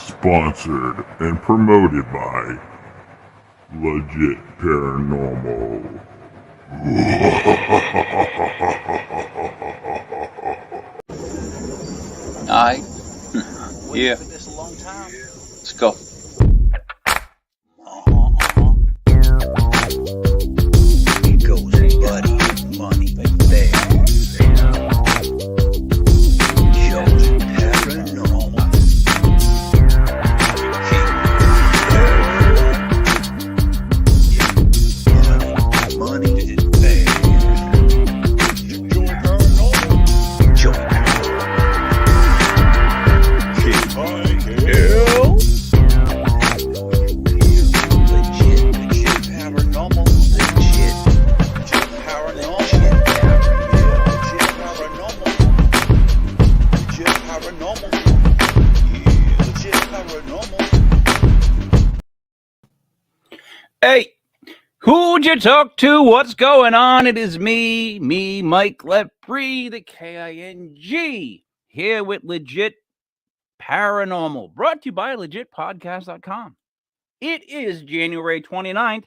Sponsored and promoted by Legit Paranormal. Alright. Yeah. Let's go. It goes, buddy. Money, there. Joe's Paranormal. Money, there. Joe Paranormal. Joe Hey, who'd you talk to? What's going on? It is me, Mike Let Breathe, the K-I-N-G, here with Legit Paranormal, brought to you by legitpodcast.com. It is January 29th,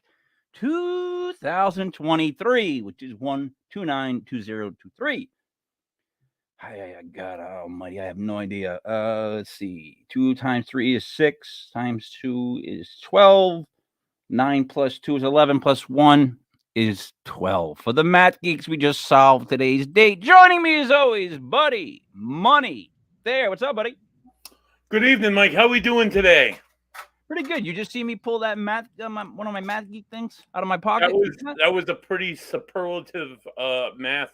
2023, which is 1292023. I got almighty, I have no idea. Let's see. 2 times 3 is 6, times 2 is 12. 9 plus 2 is 11, plus 1 is 12. For the math geeks, we just solved today's date. Joining me as always, buddy, Money. There, what's up, buddy? Good evening, Mike. How we doing today? Pretty good. You just see me pull that math, one of my math geek things out of my pocket. That was a pretty superlative math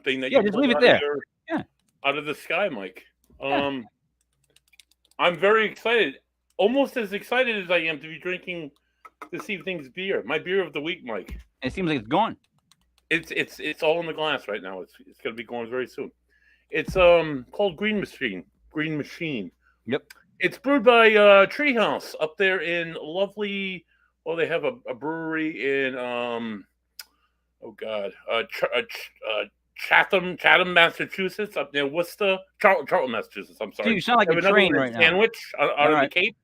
thing that you just pulled leave it out there. Out of the sky, Mike. I'm very excited. Almost as excited as I am to be drinking this evening's beer. My beer of the week, Mike. It seems like it's gone. It's all in the glass right now. It's going to be going very soon. It's called Green Machine. Green Machine. Yep. It's brewed by Treehouse up there in lovely. Well, they have a brewery in Chatham, Massachusetts, up near Worcester, Charlton, Massachusetts. I'm sorry. Dude, you sound like a train right now. Sandwich out of the Cape.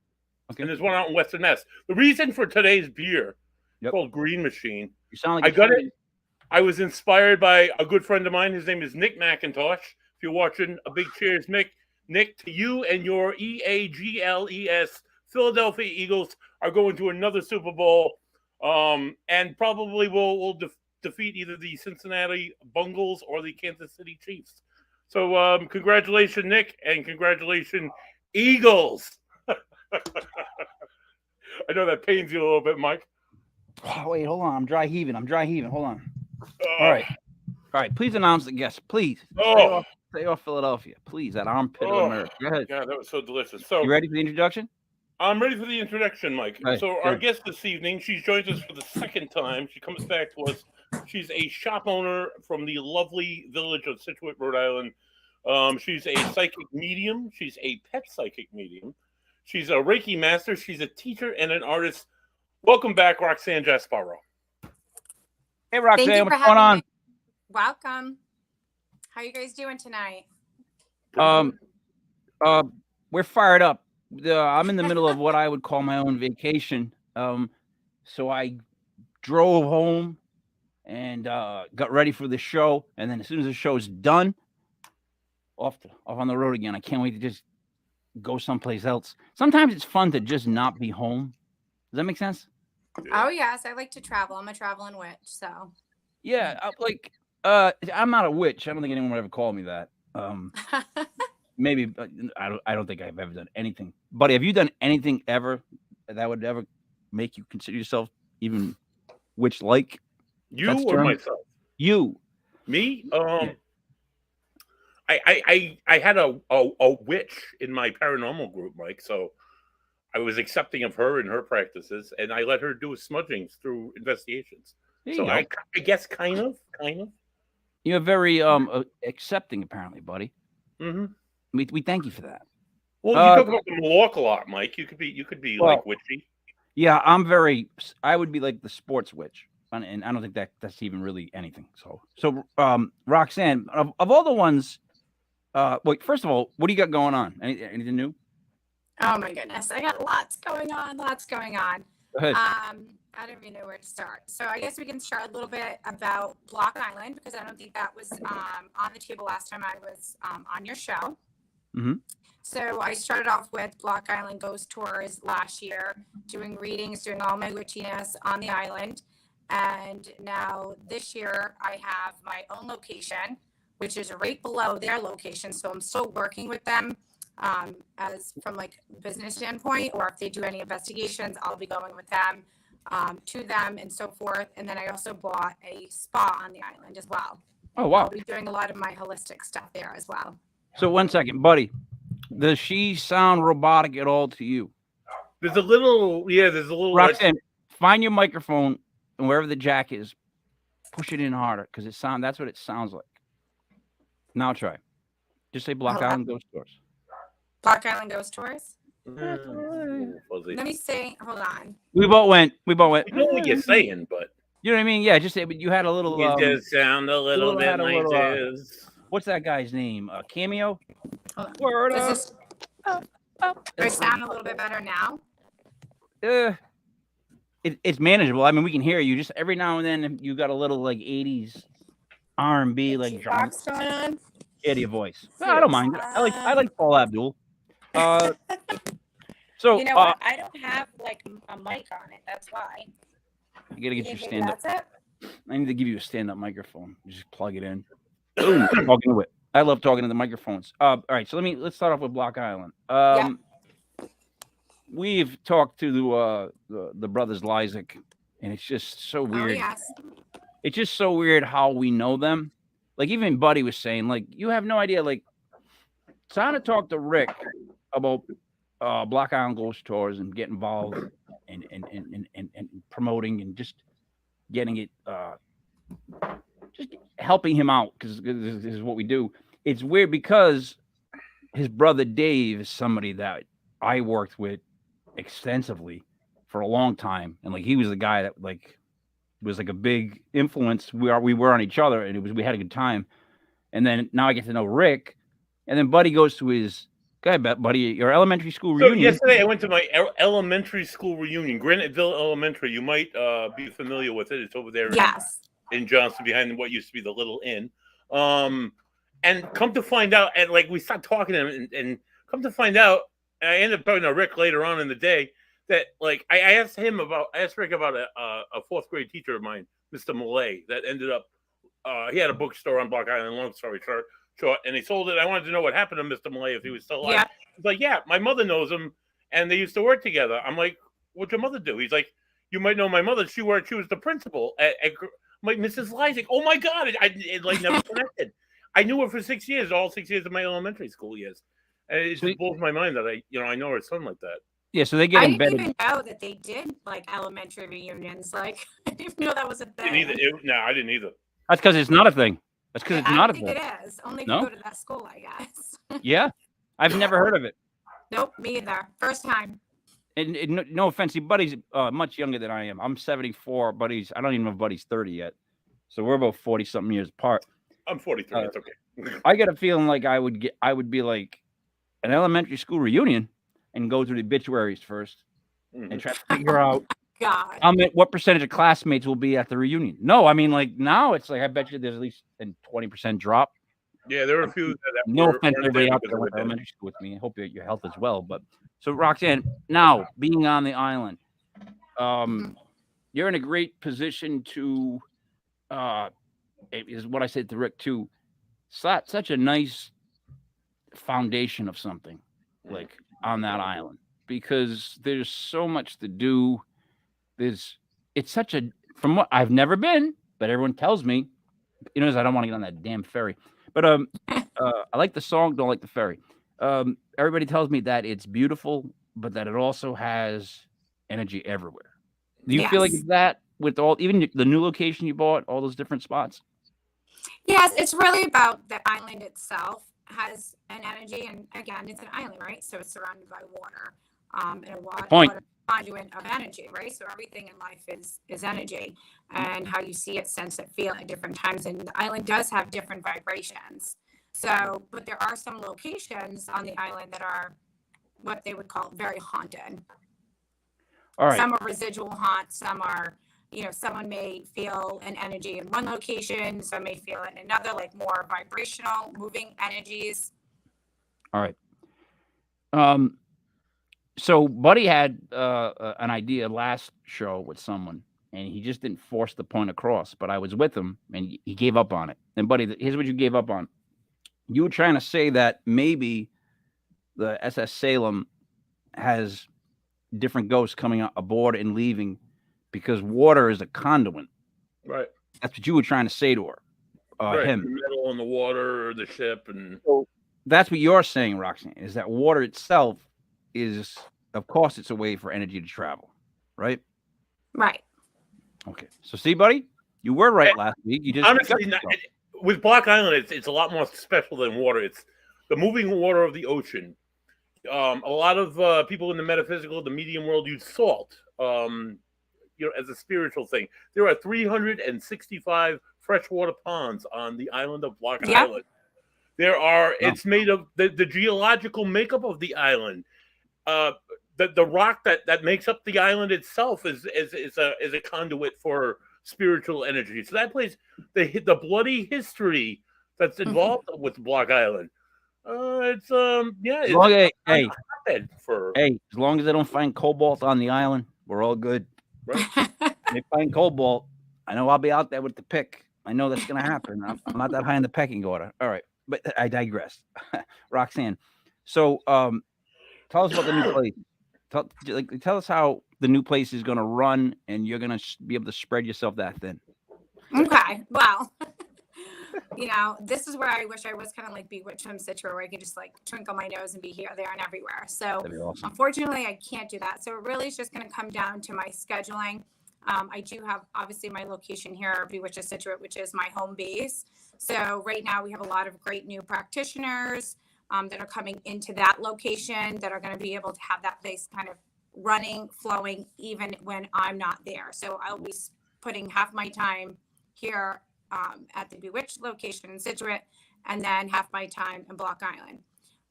Okay. And there's one out in Western Mass. The reason for today's beer, called Green Machine. You sound like I got it. I was inspired by a good friend of mine. His name is Nick McIntosh. If you're watching, a big cheers, Nick. Nick, to you and your EAGLES Philadelphia Eagles are going to another Super Bowl, and probably will defeat either the Cincinnati Bengals or the Kansas City Chiefs. So congratulations, Nick, and congratulations, Eagles. I know that pains you a little bit, Mike. Oh, wait, hold on. I'm dry heaving. Hold on. All right. Please announce the guest, please. Stay off Philadelphia, please. That armpit of America. Go ahead. God, that was so delicious. So you ready for the introduction? I'm ready for the introduction, Mike. Right, so our guest this evening, she's joined us for the second time. She comes back to us. She's a shop owner from the lovely village of Scituate, Rhode Island. She's a psychic medium. She's a pet psychic medium. She's a Reiki master. She's a teacher and an artist. Welcome back, Roxanne Jasparro. Hey, Roxanne, what's going on? Welcome. How you guys doing tonight? We're fired up. I'm in the middle of what I would call my own vacation. So I drove home and got ready for the show. And then as soon as the show's done, off on the road again. I can't wait to just go someplace else. Sometimes it's fun to just not be home. Does that make sense? Oh, yes. I like to travel. I'm a traveling witch, so. Yeah, I'm not a witch. I don't think anyone would ever call me that. Maybe I don't think I've ever done anything. Buddy, have you done anything ever that would ever make you consider yourself even witch-like? You or myself? You. Me? I had a witch in my paranormal group, Mike. So I was accepting of her and her practices, and I let her do smudgings through investigations. So I guess kind of. You're very accepting, apparently, buddy. Mm-hmm. We thank you for that. Well, you talk about the Warlock a lot, Mike. You could be like witchy. Yeah, I would be like the sports witch, and I don't think that's even really anything. So Roxanne, of all the ones Wait, first of all, what do you got going on? Anything new? Oh my goodness, I got lots going on. Go ahead. I don't even know where to start. So I guess we can start a little bit about Block Island, because I don't think that was on the table last time I was on your show. Mm-hmm. So I started off with Block Island Ghost Tours last year, doing readings, doing all my witchiness on the island. And now this year I have my own location, which is right below their location. So I'm still working with them as from like business standpoint, or if they do any investigations, I'll be going with them to them and so forth. And then I also bought a spa on the island as well. Oh, wow. I'll be doing a lot of my holistic stuff there as well. So 1 second, buddy. Does she sound robotic at all to you? There's a little. Roxanne, find your microphone and wherever the jack is, push it in harder, because that's what it sounds like. Now try. Just say Block Island Ghost Tours. Block Island Ghost Tours. Fuzzy. Let me see. Hold on. We both went. You know what you're saying, but You know what I mean? Yeah, just say, but you had a little. it does sound a little bit had a like little, this. What's that guy's name? Cameo? Hold on. Word Does up. this sound a little bit better now? It's manageable. I mean, we can hear you. Just every now and then, you got a little like 80s R&B like drum. Jukebox going on? Yeah, your voice. I don't mind it. I like Paul Abdul. So You know what? I don't have like a mic on it. That's why. you gotta get You your think stand up. that's it? I need to give you a stand up microphone. You just plug it in. Boom, talking to it. I love talking to the microphones. All right, so let's start off with Block Island. We've talked to the brothers Lysick, and it's just so weird. Oh, yes. It's just so weird how we know them. Like even Buddy was saying, like, you have no idea. Like, trying to talk to Rick about Block Island Ghost Tours and get involved and promoting and just getting it, just helping him out, because this is what we do. It's weird because his brother Dave is somebody that I worked with extensively for a long time, and like he was the guy that like was like a big influence. We were on each other, and we had a good time. And then now I get to know Rick, and then Buddy goes to his buddy, your elementary school reunion. So yesterday I went to my elementary school reunion, Graniteville Elementary. You might be familiar with it. It's over there in Johnston, behind what used to be the Little Inn. And come to find out, and like we stopped talking to him, and come to find out, and I ended up talking to Rick later on in the day, that like I asked Rick about a fourth grade teacher of mine, Mr. Millay, that ended up he had a bookstore on Block Island. Long story short, and he sold it. I wanted to know what happened to Mr. Millay, if he was still alive. Yeah. He's like, yeah, my mother knows him, and they used to work together. I'm like, what'd your mother do? He's like, you might know my mother. She was the principal at like Mrs. Lysick. Oh my God, it like never connected. I knew her for 6 years, all 6 years of my elementary school years. And it just blows my mind that I know her son like that. Yeah, so they get embedded. I didn't even know that they did like elementary reunions. Like, I didn't even know that was a thing. I didn't either. That's because it's not a thing. That's because it's not a thing. I think it is. Only if you go to that school, I guess. Yeah, I've never heard of it. Nope, me either. First time. And no offense, Buddy's much younger than I am. I'm 74. I don't even know if Buddy's 30 yet. So we're about 40-something years apart. I'm 43. That's okay. I get a feeling like I would be like an elementary school reunion and go through the obituaries first and try to figure out what percentage of classmates will be at the reunion. No, I mean, like now it's like I bet you there's at least a 20% drop. Yeah, there were a few. That no offense to everybody out there went to elementary school with me. I hope your health as well. But so Roxanne, now being on the island, you're in a great position to. Is what I said to Rick too. Such a nice foundation of something like on that island, because there's so much to do. It's such a, from what I've never been, but everyone tells me, I don't want to get on that damn ferry. But I like the song, don't like the ferry. Everybody tells me that it's beautiful, but that it also has energy everywhere. Do you feel like that with even the new location you bought, all those different spots? Yes, it's really about the island itself has an energy, and again, it's an island, right? So it's surrounded by water, and a water conduit of energy, right? So everything in life is energy, and how you see it, sense it, feel at different times. And the island does have different vibrations. So, but there are some locations on the island that are what they would call very haunted. All right. Some are residual haunts, some are, someone may feel an energy in one location, some may feel it in another, like more vibrational, moving energies. All right. So Buddy had an idea last show with someone, and he just didn't force the point across. But I was with him, and he gave up on it. And Buddy, here's what you gave up on. You were trying to say that maybe the SS Salem has different ghosts coming aboard and leaving because water is a conduit. Right. That's what you were trying to say to her. Right. Him. The metal on the water or the ship. And so that's what you're saying, Roxanne, is that water itself is, of course, it's a way for energy to travel, right? Right. Okay. So see, Buddy, you were right last week. You just honestly, with Block Island, it's a lot more special than water. It's the moving water of the ocean. A lot of people in the metaphysical, the medium world use salt, as a spiritual thing. There are 365 freshwater ponds on the island of Block Island. There are. It's made of the geological makeup of the island. The rock that makes up the island itself is a conduit for spiritual energy. So that place, the bloody history that's involved with Block Island. As long as they don't find cobalt on the island, we're all good. Right. They find cobalt, I know I'll be out there with the pick. I know that's going to happen. I'm not that high in the pecking order. All right, but I digress. Roxanne, so tell us about the new place. Tell us how the new place is going to run, and you're going to be able to spread yourself that thin. Okay, well, this is where I wish I was kind of like Bewitched from Citra, where I could just like twinkle my nose and be here, there, and everywhere. So awesome. Unfortunately, I can't do that. So it really is just going to come down to my scheduling. I do have obviously my location here, Bewitched Citra, which is my home base. So right now we have a lot of great new practitioners that are coming into that location that are going to be able to have that place kind of running, flowing, even when I'm not there. So I'll be putting half my time here at the Bewitched location in Scituate, and then half my time in Block Island.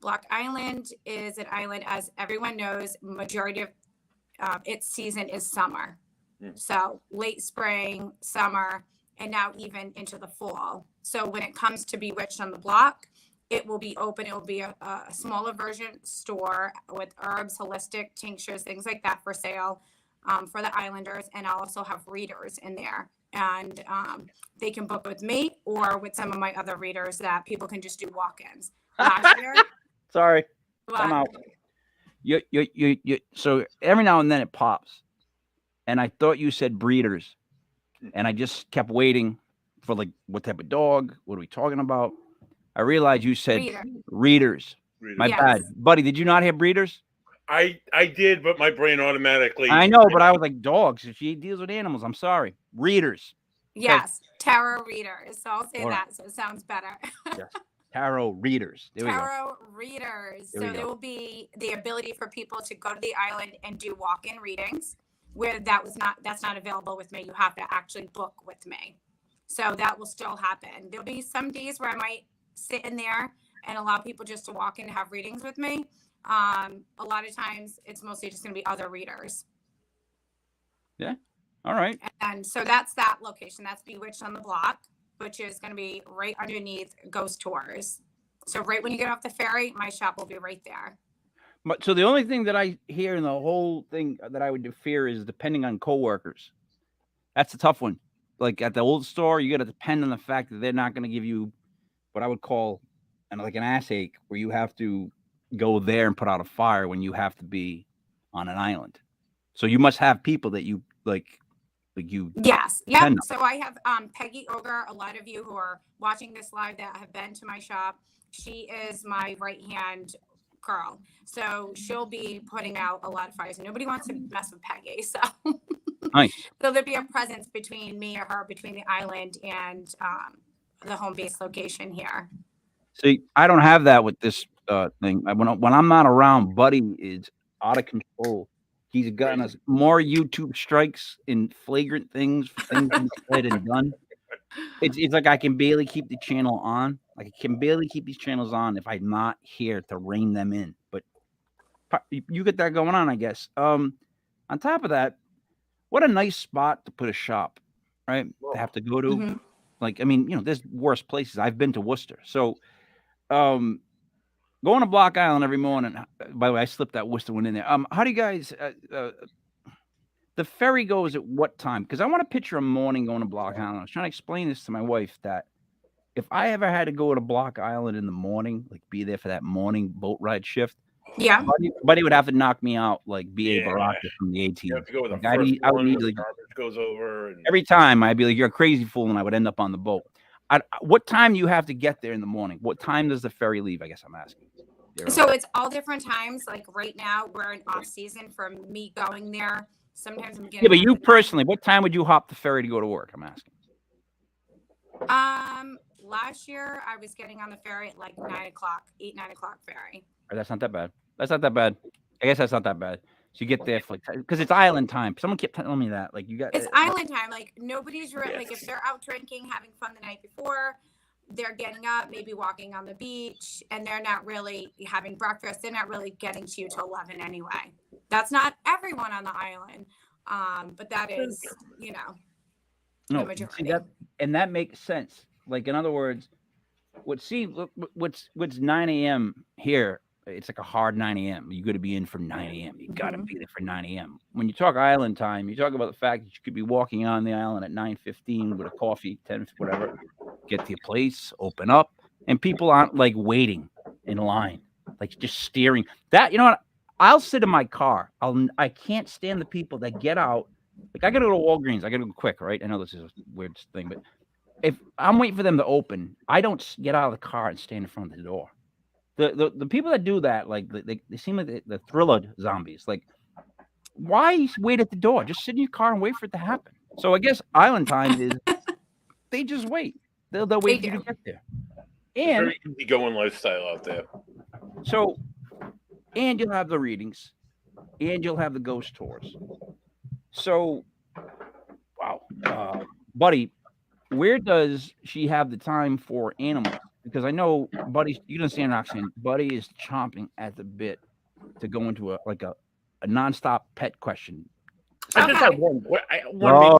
Block Island is an island, as everyone knows, majority of its season is summer. So late spring, summer, and now even into the fall. So when it comes to Bewitched on the Block, it will be open. It will be a smaller version store with herbs, holistic tinctures, things like that for sale for the islanders. And I'll also have readers in there. And they can book with me or with some of my other readers that people can just do walk-ins. Last year, sorry, I'm out. You. So every now and then it pops, and I thought you said breeders, and I just kept waiting for like what type of dog? What are we talking about? I realized you said readers. My bad, Buddy. Did you not hear breeders? I did, but my brain automatically. I know, but I was like, dogs. She deals with animals. I'm sorry. Readers. Yes, tarot readers. So I'll say that, so it sounds better. Yes. Tarot readers. There we go. Tarot readers. So there will be the ability for people to go to the island and do walk-in readings, where that's not available with me. You have to actually book with me. So that will still happen. There'll be some days where I might sit in there and allow people just to walk in and have readings with me. A lot of times it's mostly just going to be other readers. Yeah. All right. And so that's that location. That's Bewitched on the Block, which is going to be right underneath Ghost Tours. So right when you get off the ferry, my shop will be right there. But so the only thing that I hear in the whole thing that I would fear is depending on coworkers. That's a tough one. Like at the old store, you got to depend on the fact that they're not going to give you what I would call like an ass ache, where you have to go there and put out a fire when you have to be on an island. So you must have people that you like you. Yes. Yeah. So I have Peggy Ogre. A lot of you who are watching this live that have been to my shop, she is my right hand girl. So she'll be putting out a lot of fires. Nobody wants to mess with Peggy. So nice. So there'll be a presence between me or her, between the island and the home base location here. See, I don't have that with this thing. When I'm not around, Buddy is out of control. He's gotten us more YouTube strikes in flagrant things he said and done. It's like I can barely keep the channel on. Like I can barely keep these channels on if I'm not here to rein them in. But you get that going on, I guess. On top of that, what a nice spot to put a shop, right? To have to go to. Mhm. Like, I mean, there's worse places. I've been to Worcester. So, going to Block Island every morning. By the way, I slipped that Worcester one in there. How do you guys? The ferry goes at what time? Because I want to picture a morning going to Block Island. I was trying to explain this to my wife that if I ever had to go to Block Island in the morning, like be there for that morning boat ride shift, Yeah. Buddy would have to knock me out like B.A. Yeah. Baraka from the 18. You have to go with the Like, first I would one need where like the garbage goes over. And every time I'd be like, "You're a crazy fool," and I would end up on the boat. What time do you have to get there in the morning? What time does the ferry leave? I guess I'm asking. So it's all different times. Like right now, we're in off season for me going there. Sometimes I'm getting. Yeah, but you personally, what time would you hop the ferry to go to work? I'm asking. Last year I was getting on the ferry at like 9 o'clock, 9 o'clock ferry. That's not that bad. That's not that bad. I guess that's not that bad. So you get there for like, because it's island time. Someone kept telling me that. Like you got. It's island time. Like nobody's like if they're out drinking, having fun the night before, they're getting up, maybe walking on the beach, and they're not really having breakfast. They're not really getting to you till 11 anyway. That's not everyone on the island, but that is, the No, majority. see that, and that makes sense. Like in other words, what's 9 a.m. here? It's like a hard 9 a.m. You got to be in for 9 a.m. You got to be there for 9 a.m. When you talk island time, you talk about the fact that you could be walking on the island at 9:15 with a coffee, 10, whatever, get to your place, open up, and people aren't like waiting in line, like just staring. That, you know what? I'll sit in my car. I can't stand the people that get out. Like I got to go to Walgreens. I got to go quick, right? I know this is a weird thing, but if I'm waiting for them to open, I don't get out of the car and stand in front of the door. The people that do that, like they seem like the thriller zombies. Like, why wait at the door? Just sit in your car and wait for it to happen. So I guess island time is they just wait. They'll wait for you to get there. And very easygoing lifestyle out there. So, and you'll have the readings, and you'll have the ghost tours. So, wow, buddy, where does she have the time for animals? Because I know Buddy, you don't understand Roxanne. Buddy is chomping at the bit to go into a nonstop pet question. I just have one.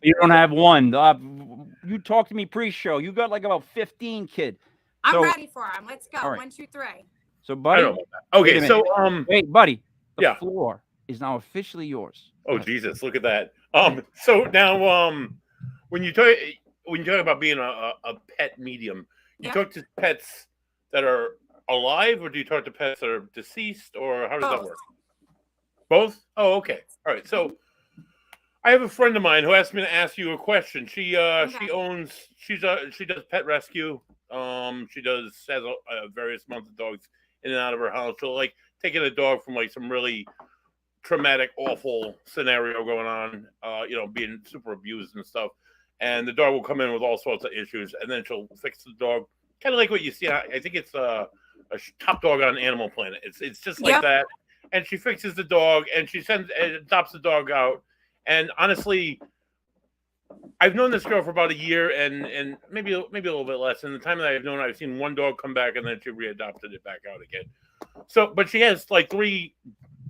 You don't have one. You talked to me pre-show. You got like about 15, kid. I'm ready for him. Let's go. Right. 1, 2, 3. So, Buddy. Okay, so wait, Buddy. The floor is now officially yours. Oh Jesus, look at that. So now when you talk about being a pet medium, you talk to pets that are alive, or do you talk to pets that are deceased, or how does that work? Both? Oh, okay. All right. So I have a friend of mine who asked me to ask you a question. She does pet rescue. She has various amounts of dogs in and out of her house. So like taking a dog from like some really traumatic, awful scenario going on, being super abused and stuff. And the dog will come in with all sorts of issues, and then she'll fix the dog, kind of like what you see. I think it's a Top Dog on Animal Planet. It's just like that. And she fixes the dog, and she adopts the dog out. And honestly, I've known this girl for about a year, and maybe a little bit less. And the time that I've known her, I've seen one dog come back, and then she readopted it back out again. So, but she has like 3.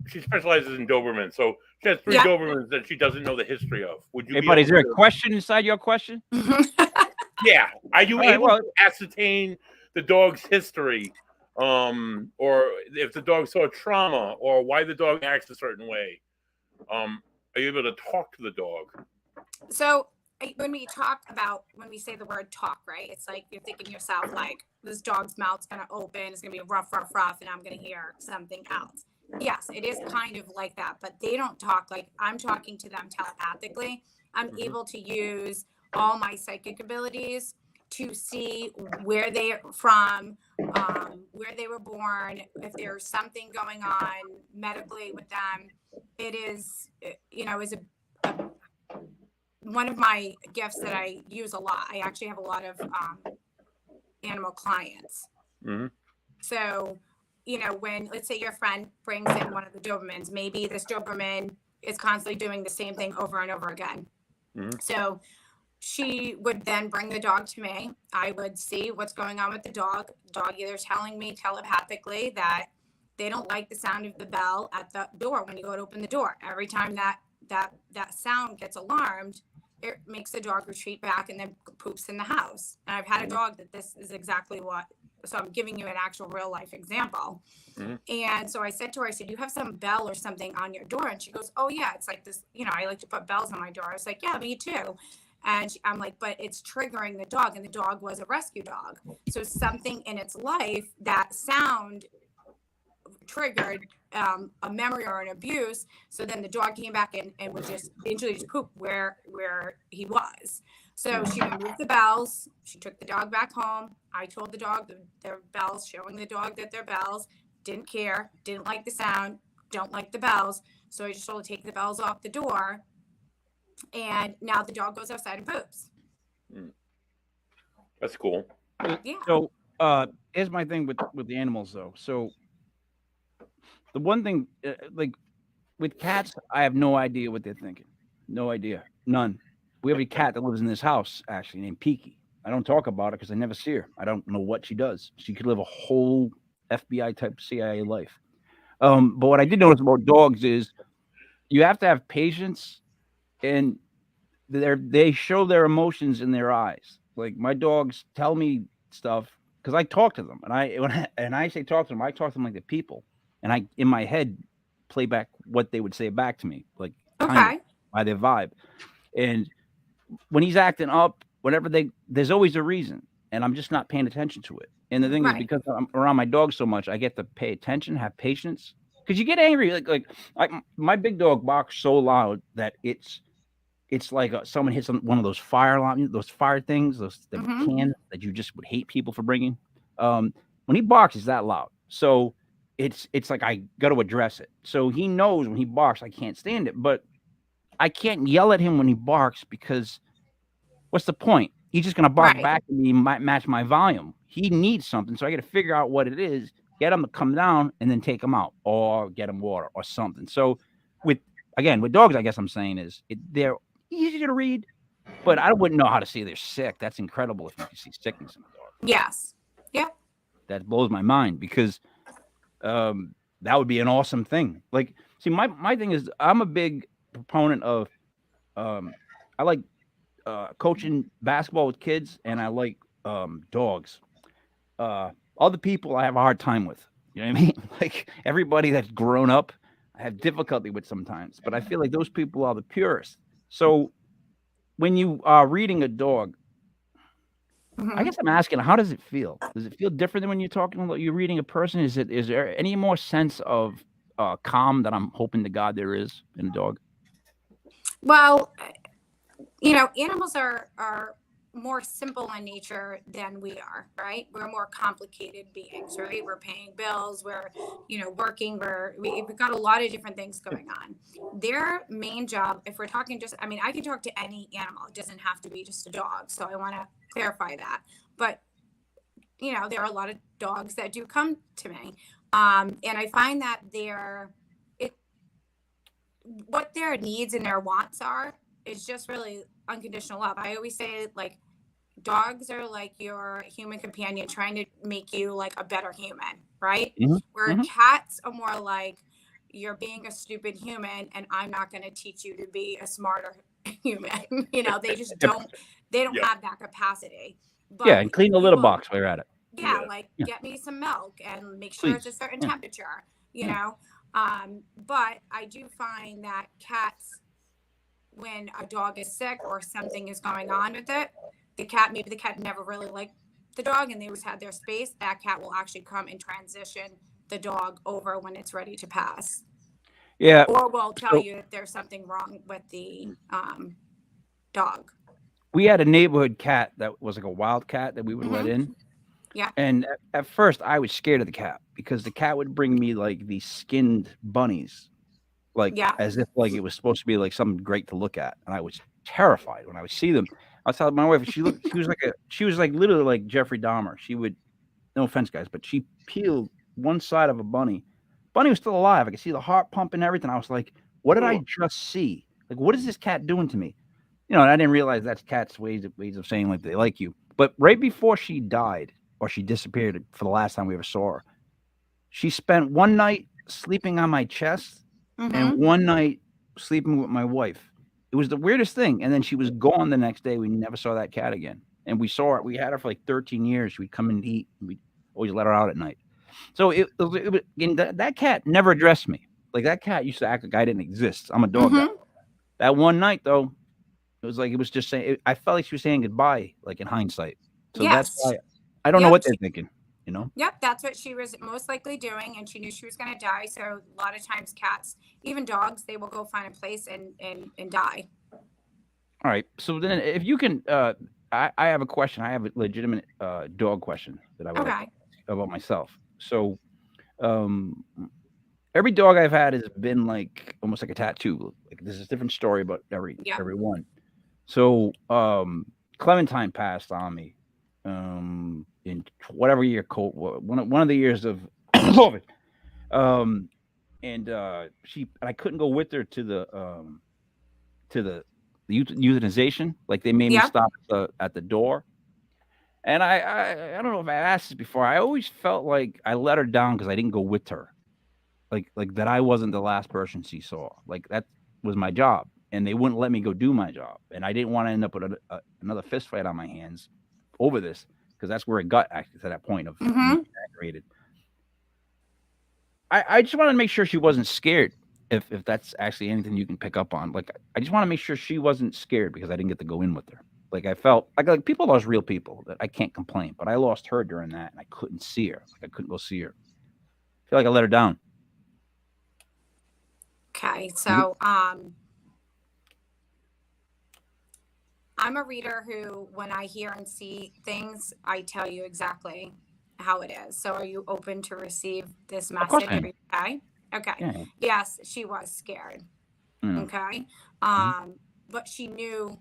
She specializes in Dobermans, so she has 3 Dobermans that she doesn't know the history of. Would you? Hey, buddy, is there a question inside your question? Yeah. Are you able to ascertain the dog's history, or if the dog saw trauma, or why the dog acts a certain way? Are you able to talk to the dog? So when we say the word talk, right? It's like you're thinking to yourself, like this dog's mouth's gonna open, it's gonna be rough, and I'm gonna hear something else. Yes, it is kind of like that, but they don't talk like I'm talking to them telepathically. I'm able to use all my psychic abilities to see where they're from, where they were born, if there's something going on medically with them. It is, is one of my gifts that I use a lot. I actually have a lot of animal clients. Mm-hmm. So, when, let's say your friend brings in one of the Dobermans, maybe this Doberman is constantly doing the same thing over and over again. Mm-hmm. So she would then bring the dog to me. I would see what's going on with the dog. Dog either telling me telepathically that they don't like the sound of the bell at the door when you go to open the door. Every time that sound gets alarmed, it makes the dog retreat back and then poops in the house. And I've had a dog that this is exactly what. So I'm giving you an actual real life example. Mhm. And so I said to her, I said, you have some bell or something on your door? And she goes, oh yeah, it's like this, I like to put bells on my door. I was like, yeah, me too. And I'm like, but it's triggering the dog. And the dog was a rescue dog. So something in its life, that sound triggered a memory or an abuse. So then the dog came back and would just eventually just poop where he was. So she removed the bells. She took the dog back home. I told the dog their bells, showing the dog that they're bells. Didn't care, didn't like the sound, don't like the bells. So I just told her to take the bells off the door. And now the dog goes outside and poops. That's cool. Yeah. So here's my thing with the animals though. So the one thing, like with cats, I have no idea what they're thinking. No idea. None. We have a cat that lives in this house actually named Peaky. I don't talk about her because I never see her. I don't know what she does. She could live a whole FBI type CIA life. But what I did notice about dogs is you have to have patience, and they show their emotions in their eyes. Like my dogs tell me stuff because I talk to them, and I say talk to them, I talk to them like they're people, and I in my head play back what they would say back to me, like kind of by their vibe. And when he's acting up, whatever there's always a reason, and I'm just not paying attention to it. And the thing is, because I'm around my dog so much, I get to pay attention, have patience, because you get angry. Like my big dog barks so loud that it's like someone hits one of those fire alarm, those fire things, the cans that you just would hate people for bringing. When he barks, it's that loud. So it's like I got to address it. So he knows when he barks, I can't stand it, but I can't yell at him when he barks because what's the point? He's just going to bark back at me, match my volume. He needs something, so I got to figure out what it is, get him to come down, and then take him out or get him water or something. So with dogs, I guess I'm saying is they're easy to read, but I wouldn't know how to say they're sick. That's incredible if you can see sickness in a dog. Yes. Yeah. That blows my mind because that would be an awesome thing. Like, see, my thing is I'm a big proponent of I like coaching basketball with kids, and I like dogs. Other people I have a hard time with. You know what I mean? Like everybody that's grown up, I have difficulty with sometimes. But I feel like those people are the purest. So when you are reading a dog, I guess I'm asking, how does it feel? Does it feel different than when you're reading a person? Is there any more sense of calm that I'm hoping to God there is in a dog? Well, animals are more simple in nature than we are, right? We're more complicated beings, right? We're paying bills, we're, working, we've got a lot of different things going on. Their main job, if we're talking I can talk to any animal. It doesn't have to be just a dog. So I want to clarify that. But, there are a lot of dogs that do come to me. And I find that what their needs and their wants are is just really unconditional love. I always say, like, dogs are like your human companion trying to make you like a better human, right? Where cats are more like, you're being a stupid human and I'm not going to teach you to be a smarter human. They just don't have that capacity. But and clean the litter box while you're at it. Get me some milk and make sure it's a certain temperature, know. But I do find that cats, when a dog is sick or something is going on with it, maybe the cat never really liked the dog and they always had their space, that cat will actually come and transition the dog over when it's ready to pass. Yeah. Or will tell you if there's something wrong with the dog. We had a neighborhood cat that was like a wild cat that we would let in. Yeah. And at first I was scared of the cat because the cat would bring me like these skinned bunnies, like as if like it was supposed to be like something great to look at. And I was terrified when I would see them. I was telling my wife, she was like literally like Jeffrey Dahmer. She would, no offense guys, but she peeled one side of a bunny. Bunny was still alive. I could see the heart pump and everything. I was like, what did I just see? Like, what is this cat doing to me? you know, and I didn't realize that's cats' ways of saying like they like you. But right before she died or she disappeared for the last time we ever saw her, she spent one night sleeping on my chest and one night sleeping with my wife. It was the weirdest thing. And then she was gone the next day. We never saw that cat again. And we saw her. We had her for like 13 years. We'd come and eat. And we'd always let her out at night. So that cat never addressed me. Like that cat used to act like I didn't exist. I'm a dog guy. That one night though, it was just saying. I felt like she was saying goodbye, like in hindsight. So that's why I don't know what they're thinking. You know? Yep, that's what she was most likely doing, and she knew she was going to die. So a lot of times, cats, even dogs, they will go find a place and die. All right. So then, if you can, I have a question. I have a legitimate dog question that I would like to ask about myself. So, every dog I've had has been like almost like a tattoo. Like there's a different story about every one. So, Clementine passed on me. In whatever year, one of the years of COVID, and I couldn't go with her to the euthanization. Like they made me stop at the door, and I don't know if I asked this before. I always felt like I let her down because I didn't go with her, like that I wasn't the last person she saw. Like that was my job, and they wouldn't let me go do my job, and I didn't want to end up with another fist fight on my hands over this. Because that's where it got actually to that point of aggravated. I just wanted to make sure she wasn't scared. If that's actually anything you can pick up on, like I just want to make sure she wasn't scared because I didn't get to go in with her. Like I felt like people lost real people that I can't complain, but I lost her during that and I couldn't see her. Like I couldn't go see her. I feel like I let her down. Okay, so I'm a reader who, when I hear and see things, I tell you exactly how it is. So are you open to receive this message? Okay. Okay. Yeah. Yes, she was scared. Okay. But she knew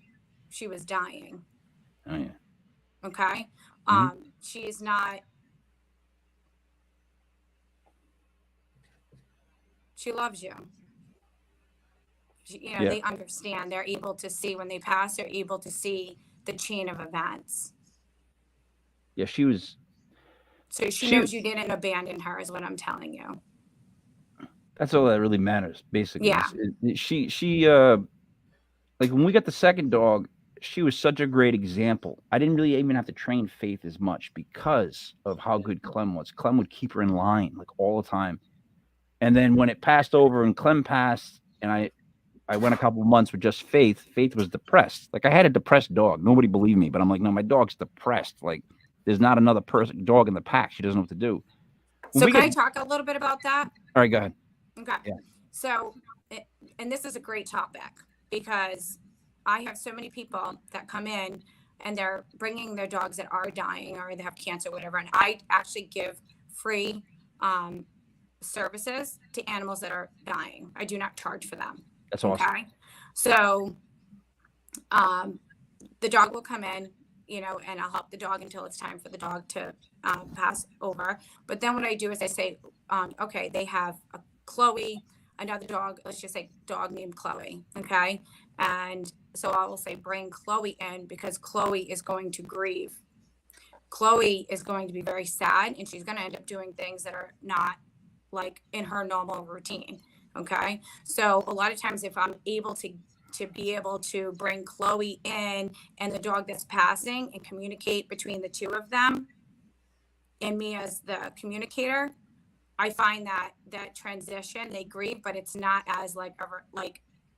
she was dying. Oh yeah. Okay. She's not. She loves you. You know, they understand. They're able to see when they pass. They're able to see the chain of events. Yeah, she was. So she knows you didn't abandon her, is what I'm telling you. That's all that really matters, basically. Yeah. She like when we got the second dog, she was such a great example. I didn't really even have to train Faith as much because of how good Clem was. Clem would keep her in line like all the time. And then when it passed over and Clem passed, and I went a couple of months with just Faith. Faith was depressed. Like I had a depressed dog. Nobody believed me, but I'm like, no, my dog's depressed. Like there's not another dog in the pack. She doesn't know what to do. So can I talk a little bit about that? All right, go ahead. Okay. Yeah. So, and this is a great topic because I have so many people that come in and they're bringing their dogs that are dying or they have cancer, or whatever. And I actually give free services to animals that are dying. I do not charge for them. That's awesome. Okay. So, the dog will come in, you know, and I'll help the dog until it's time for the dog to pass over. But then what I do is I say, okay, they have a Chloe, another dog, let's just say dog named Chloe. Okay. And so I will say, bring Chloe in because Chloe is going to grieve. Chloe is going to be very sad and she's going to end up doing things that are not like in her normal routine. Okay. So a lot of times if I'm able to be able to bring Chloe in and the dog that's passing and communicate between the two of them and me as the communicator, I find that transition, they grieve, but it's not as like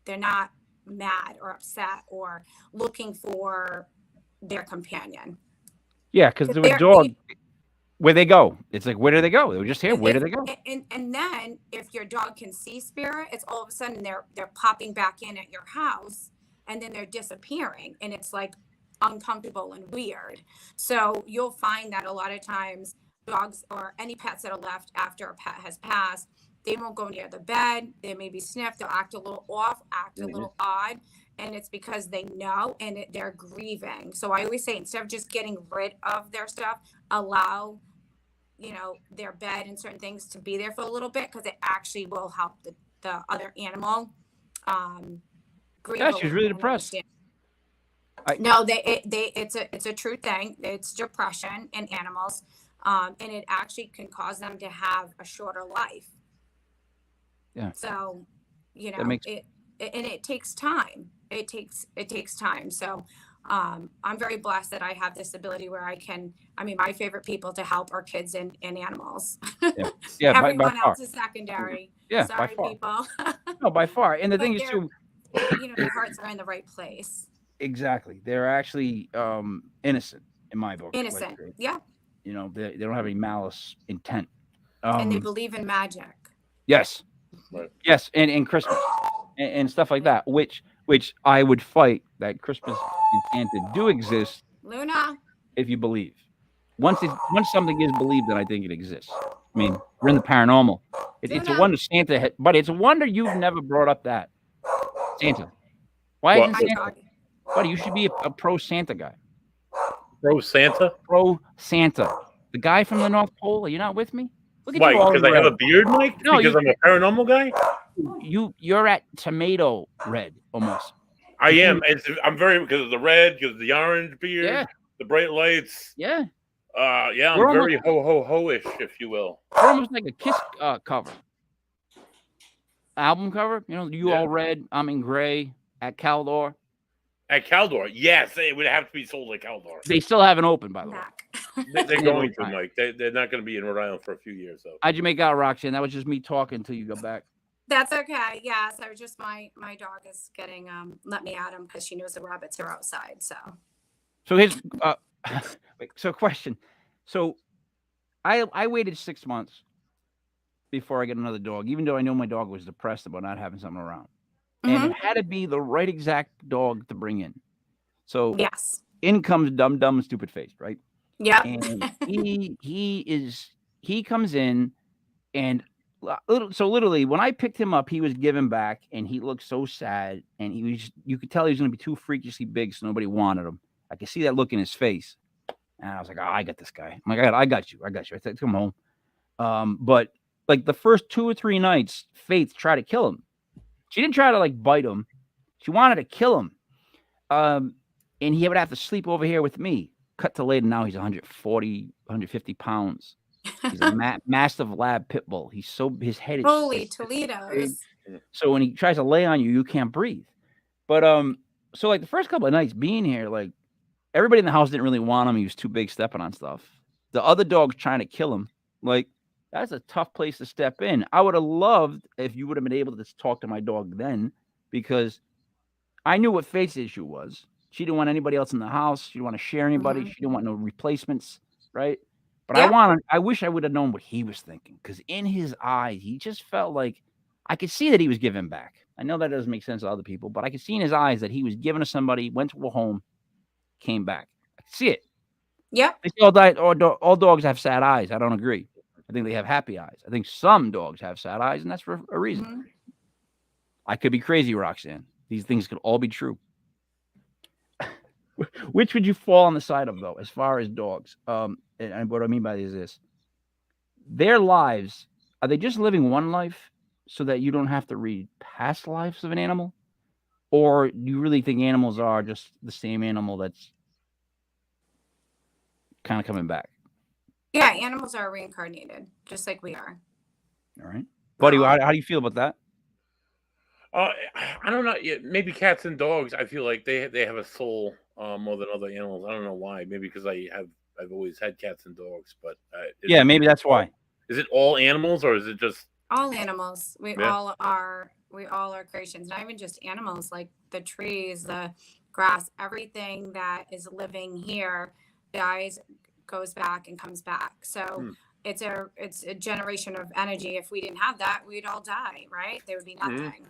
they're not mad or upset or looking for their companion. Yeah. Cause the dog, where they go, it's like, where do they go? They were just here. Where do they go? And then if your dog can see spirit, it's all of a sudden they're popping back in at your house and then they're disappearing and it's like uncomfortable and weird. So you'll find that a lot of times dogs or any pets that are left after a pet has passed, they won't go near the bed. They may be sniffed. They'll act a little off, a little odd. And it's because they know and they're grieving. So I always say, instead of just getting rid of their stuff, allow, you know, their bed and certain things to be there for a little bit because it actually will help the other animal grieve. Yeah, she's really depressed. No, it's a true thing. It's depression in animals, and it actually can cause them to have a shorter life. Yeah. So, That know, makes and it takes time. It takes time. So, I'm very blessed that I have this ability where my favorite people to help are kids and animals. yeah, yeah, by Everyone far. else is secondary. Yeah, by Sorry, far. people. No, by far. And the But thing is too, their hearts are in the right place. exactly. They're actually innocent in my book. Like, Innocent. Yeah. you know, they don't have any malice intent. And they believe in magic. Yes. Right. Yes, and Christmas and stuff like that, which I would fight that Christmas and Santa do exist Luna. if you believe. Once something is believed, then I think it exists. I mean, we're in the paranormal. It's a Luna. wonder Santa, but it's a wonder you've never brought up that Santa. Why What? isn't I'm Santa? talking. Buddy, you should be a pro Santa guy. Pro Santa? Pro Santa. The guy from the North Pole. Are you not with me? Look at Why? you all Because I red. have a beard, Mike? No, because I'm a paranormal guy? You're at tomato red almost. I am. I'm very, because of the red, because of the orange beard, Yeah. the bright lights. Yeah. Yeah, We're I'm very ho-ho-ho-ish, if you will. We're almost like a Kiss cover. Album cover. You know, you Yeah. all red, I'm in gray at Caldor. At Caldor, yes, it would have to be sold at Caldor. They still haven't opened, by the way. Back. They're going to, Mike. They're not going to be in Rhode Island for a few years, though. How'd you make out, Roxanne? That was just me talking until you go back. That's okay. Yes, I was just my dog is getting let me at him because she knows the rabbits are outside. So here's question. So I waited 6 months before I get another dog, even though I know my dog was depressed about not having something around. And it had to be the right exact dog to bring in. So yes. in comes dumb stupid face, right? Yeah. And he comes in, and so literally when I picked him up, he was given back and he looked so sad, and you could tell he was going to be too freakishly big, so nobody wanted him. I could see that look in his face, and I was like, oh, I got this guy. I'm like, I got you. I said, come home. But like the first 2 or 3 nights, Faith tried to kill him. She didn't try to like bite him. She wanted to kill him. And he would have to sleep over here with me. Cut to later, now he's 140, 150 pounds. He's a mastiff lab pit bull. His head is Holy Toledo's. So when he tries to lay on you, you can't breathe. But so like the first couple of nights being here, like everybody in the house didn't really want him. He was too big stepping on stuff. The other dog's trying to kill him. Like, that's a tough place to step in. I would have loved if you would have been able to talk to my dog then, because I knew what Faith's issue was. She didn't want anybody else in the house. She didn't want to share anybody. She didn't want no replacements, right? But I wish I would have known what he was thinking, because in his eyes, he just felt like I could see that he was giving back. I know that doesn't make sense to other people, but I could see in his eyes that he was giving to somebody, went to a home, came back. I could see it. Yep. They say all dogs have sad eyes. I don't agree. I think they have happy eyes. I think some dogs have sad eyes, and that's for a reason. I could be crazy, Roxanne. These things could all be true. Which would you fall on the side of, though, as far as dogs? And what I mean by this is their lives, are they just living one life so that you don't have to read past lives of an animal? Or do you really think animals are just the same animal that's kind of coming back? Yeah, animals are reincarnated, just like we are. All right. Buddy, how do you feel about that? I don't know. Yeah, maybe cats and dogs, I feel like they have a soul more than other animals. I don't know why. Maybe because I've always had cats and dogs, but yeah, maybe that's why. Is it all animals, or is it just all animals? We all are creations. Not even just animals, like the trees, the grass, everything that is living here dies, goes back, and comes back. So it's a generation of energy. If we didn't have that, we'd all die, right? There would be nothing.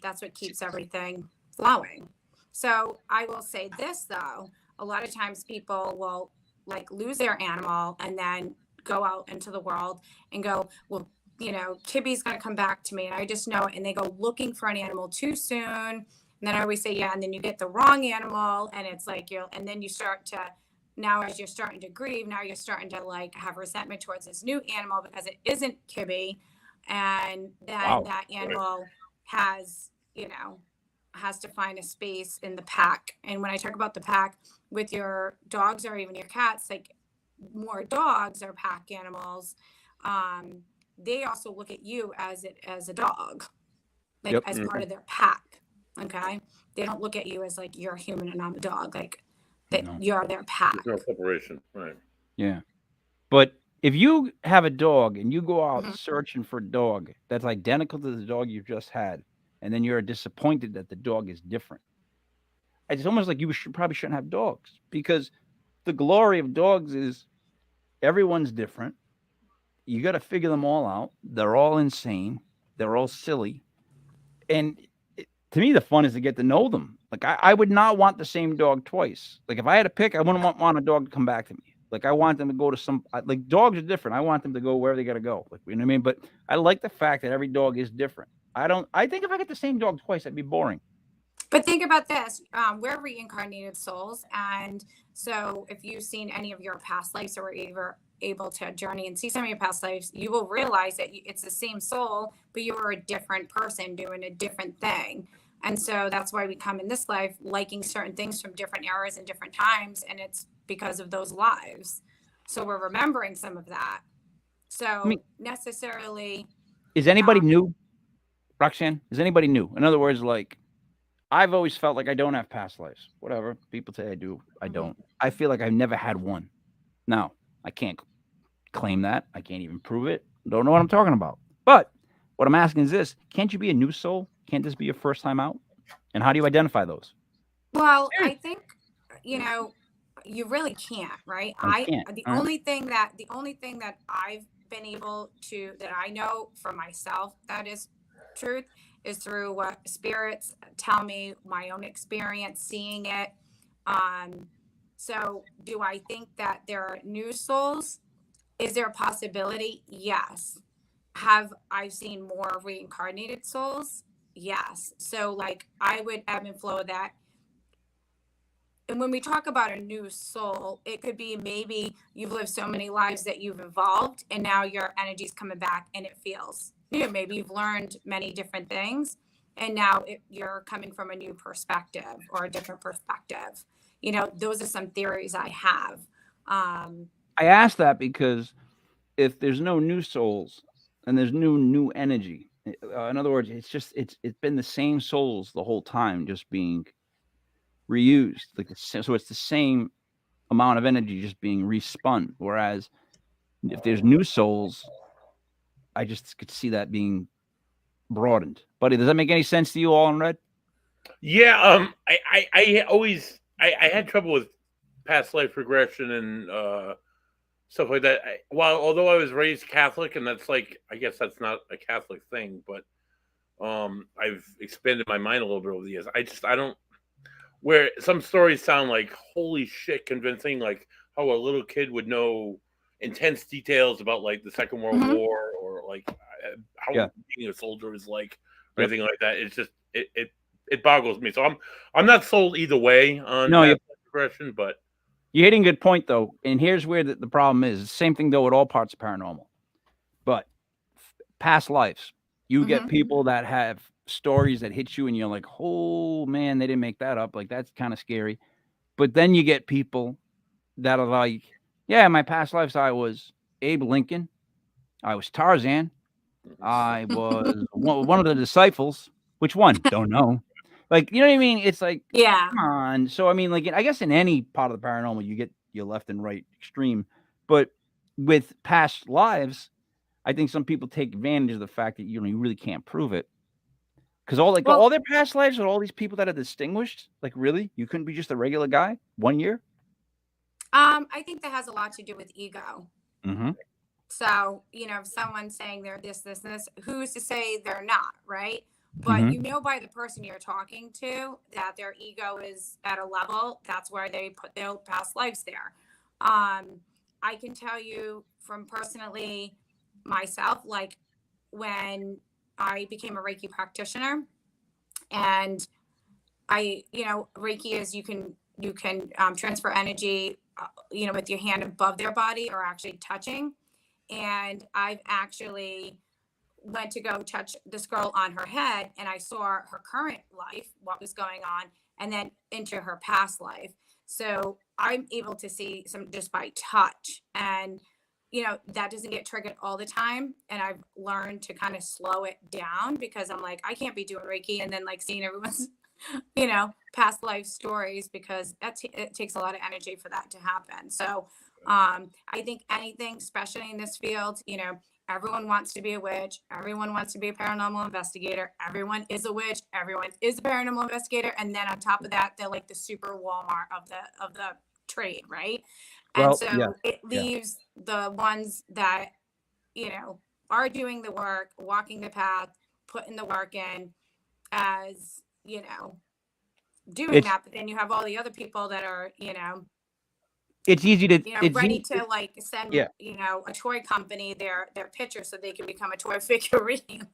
That's what keeps everything flowing. So I will say this, though, a lot of times people will like lose their animal and then go out into the world and go, well, Kibby's going to come back to me. And I just know it. And they go looking for an animal too soon. And then I always say, yeah. And then you get the wrong animal. And it's like, and then you start to, now as you're starting to grieve, now you're starting to like have resentment towards this new animal because it isn't Kibby. And then that animal has, has to find a space in the pack. And when I talk about the pack with your dogs or even your cats, like more dogs are pack animals. They also look at you as a dog, like Yep. as part of their pack. Okay. They don't look at you as like you're a human and I'm a dog, like that No. you're their pack. There's no separation, right? Yeah. But if you have a dog and you go out Mhm. searching for a dog that's identical to the dog you've just had, and then you're disappointed that the dog is different, it's almost like you probably shouldn't have dogs, because the glory of dogs is everyone's different. You got to figure them all out. They're all insane. They're all silly. And to me, the fun is to get to know them. Like I would not want the same dog twice. Like if I had to pick, I wouldn't want a dog to come back to me. Like I want them to go to like dogs are different. I want them to go where they got to go. Like, you know what I mean? But I like the fact that every dog is different. I think if I get the same dog twice, that'd be boring. But think about this. We're reincarnated souls. And so if you've seen any of your past lives or were able to journey and see some of your past lives, you will realize that it's the same soul, but you were a different person doing a different thing. And so that's why we come in this life liking certain things from different eras and different times. And it's because of those lives. So we're remembering some of that. So necessarily. Is anybody new, Roxanne? Is anybody new? In other words, like, I've always felt like I don't have past lives. Whatever. People say I do. I don't. I feel like I've never had one. Now, I can't claim that. I can't even prove it. Don't know what I'm talking about. But what I'm asking is this. Can't you be a new soul? Can't this be your first time out? And how do you identify those? Well, I think, you really can't, right? The only thing that I've been able to, that I know for myself that is truth, is through what spirits tell me, my own experience seeing it. So do I think that there are new souls? Is there a possibility? Yes. Have I seen more reincarnated souls? Yes. So like I would ebb and flow that. And when we talk about a new soul, it could be maybe you've lived so many lives that you've evolved and now your energy's coming back and it feels new. Maybe you've learned many different things and now you're coming from a new perspective or a different perspective. Those are some theories I have. I ask that because if there's no new souls and there's new energy, in other words, it's been the same souls the whole time, just being reused. So it's the same amount of energy just being respun. Whereas if there's new souls, I just could see that being broadened. Buddy, does that make any sense to you all in red? Yeah. I had trouble with past life regression and stuff like that. Although I was raised Catholic, and that's like, I guess that's not a Catholic thing, but I've expanded my mind a little bit over the years. I don't, where some stories sound like holy shit convincing, like how a little kid would know intense details about like the Second World War, or like how being a soldier is like, or anything like that. It's just it boggles me. So I'm not sold either way on progression, but you're hitting a good point though. And here's where the problem is. The same thing though with all parts of paranormal. But past lives, you get people that have stories that hit you and you're like, oh man, they didn't make that up. Like that's kind of scary. But then you get people that are like, yeah, my past lives, I was Abe Lincoln, I was Tarzan, I was one of the disciples. Which one? Don't know. Like, you know what I mean? It's like, come on. So I mean, like, I guess in any part of the paranormal, you get your left and right extreme. But with past lives, I think some people take advantage of the fact that you really can't prove it. Because all their past lives are all these people that are distinguished. Like, really? You couldn't be just a regular guy 1 year? I think that has a lot to do with ego. Mm-hmm. So, if someone's saying they're this, who's to say they're not, right? But by the person you're talking to that their ego is at a level, that's where they put their past lives there. I can tell you from personally myself, like when I became a Reiki practitioner, and Reiki is you can transfer energy, with your hand above their body or actually touching. And I've actually went to go touch this girl on her head, and I saw her current life, what was going on, and then into her past life. So I'm able to see some just by touch, and that doesn't get triggered all the time. And I've learned to kind of slow it down, because I'm like, I can't be doing Reiki and then like seeing everyone's, past life stories, because it takes a lot of energy for that to happen. So I think anything, especially in this field, everyone wants to be a witch. Everyone wants to be a paranormal investigator. Everyone is a witch. Everyone is a paranormal investigator. And then on top of that, they're like the super Walmart of the trade, right? And Well, so yeah, it leaves the ones that, are doing the work, walking the path, putting the work in, as, doing It's that. But then you have all the other people that are, it's easy to ready to like send, yeah. A toy company their picture so they can become a toy figurine.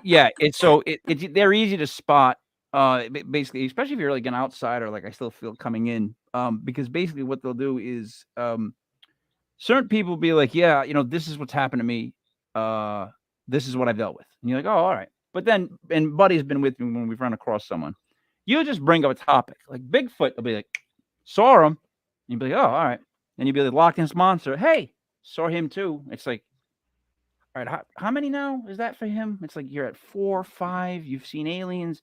They're easy to spot. Basically, especially if you're like an outsider, like I still feel coming in, because basically what they'll do is, certain people will be like, yeah, this is what's happened to me. This is what I've dealt with. And you're like, oh, all right. But then, and Buddy's been with me when we've run across someone, you'll just bring up a topic like Bigfoot. They'll be like, saw him. And you'll be like, oh, all right. And you'll be like, Loch Ness Monster. Hey, saw him too. It's like, all right, how many now is that for him? It's like you're at 4 or 5. You've seen aliens,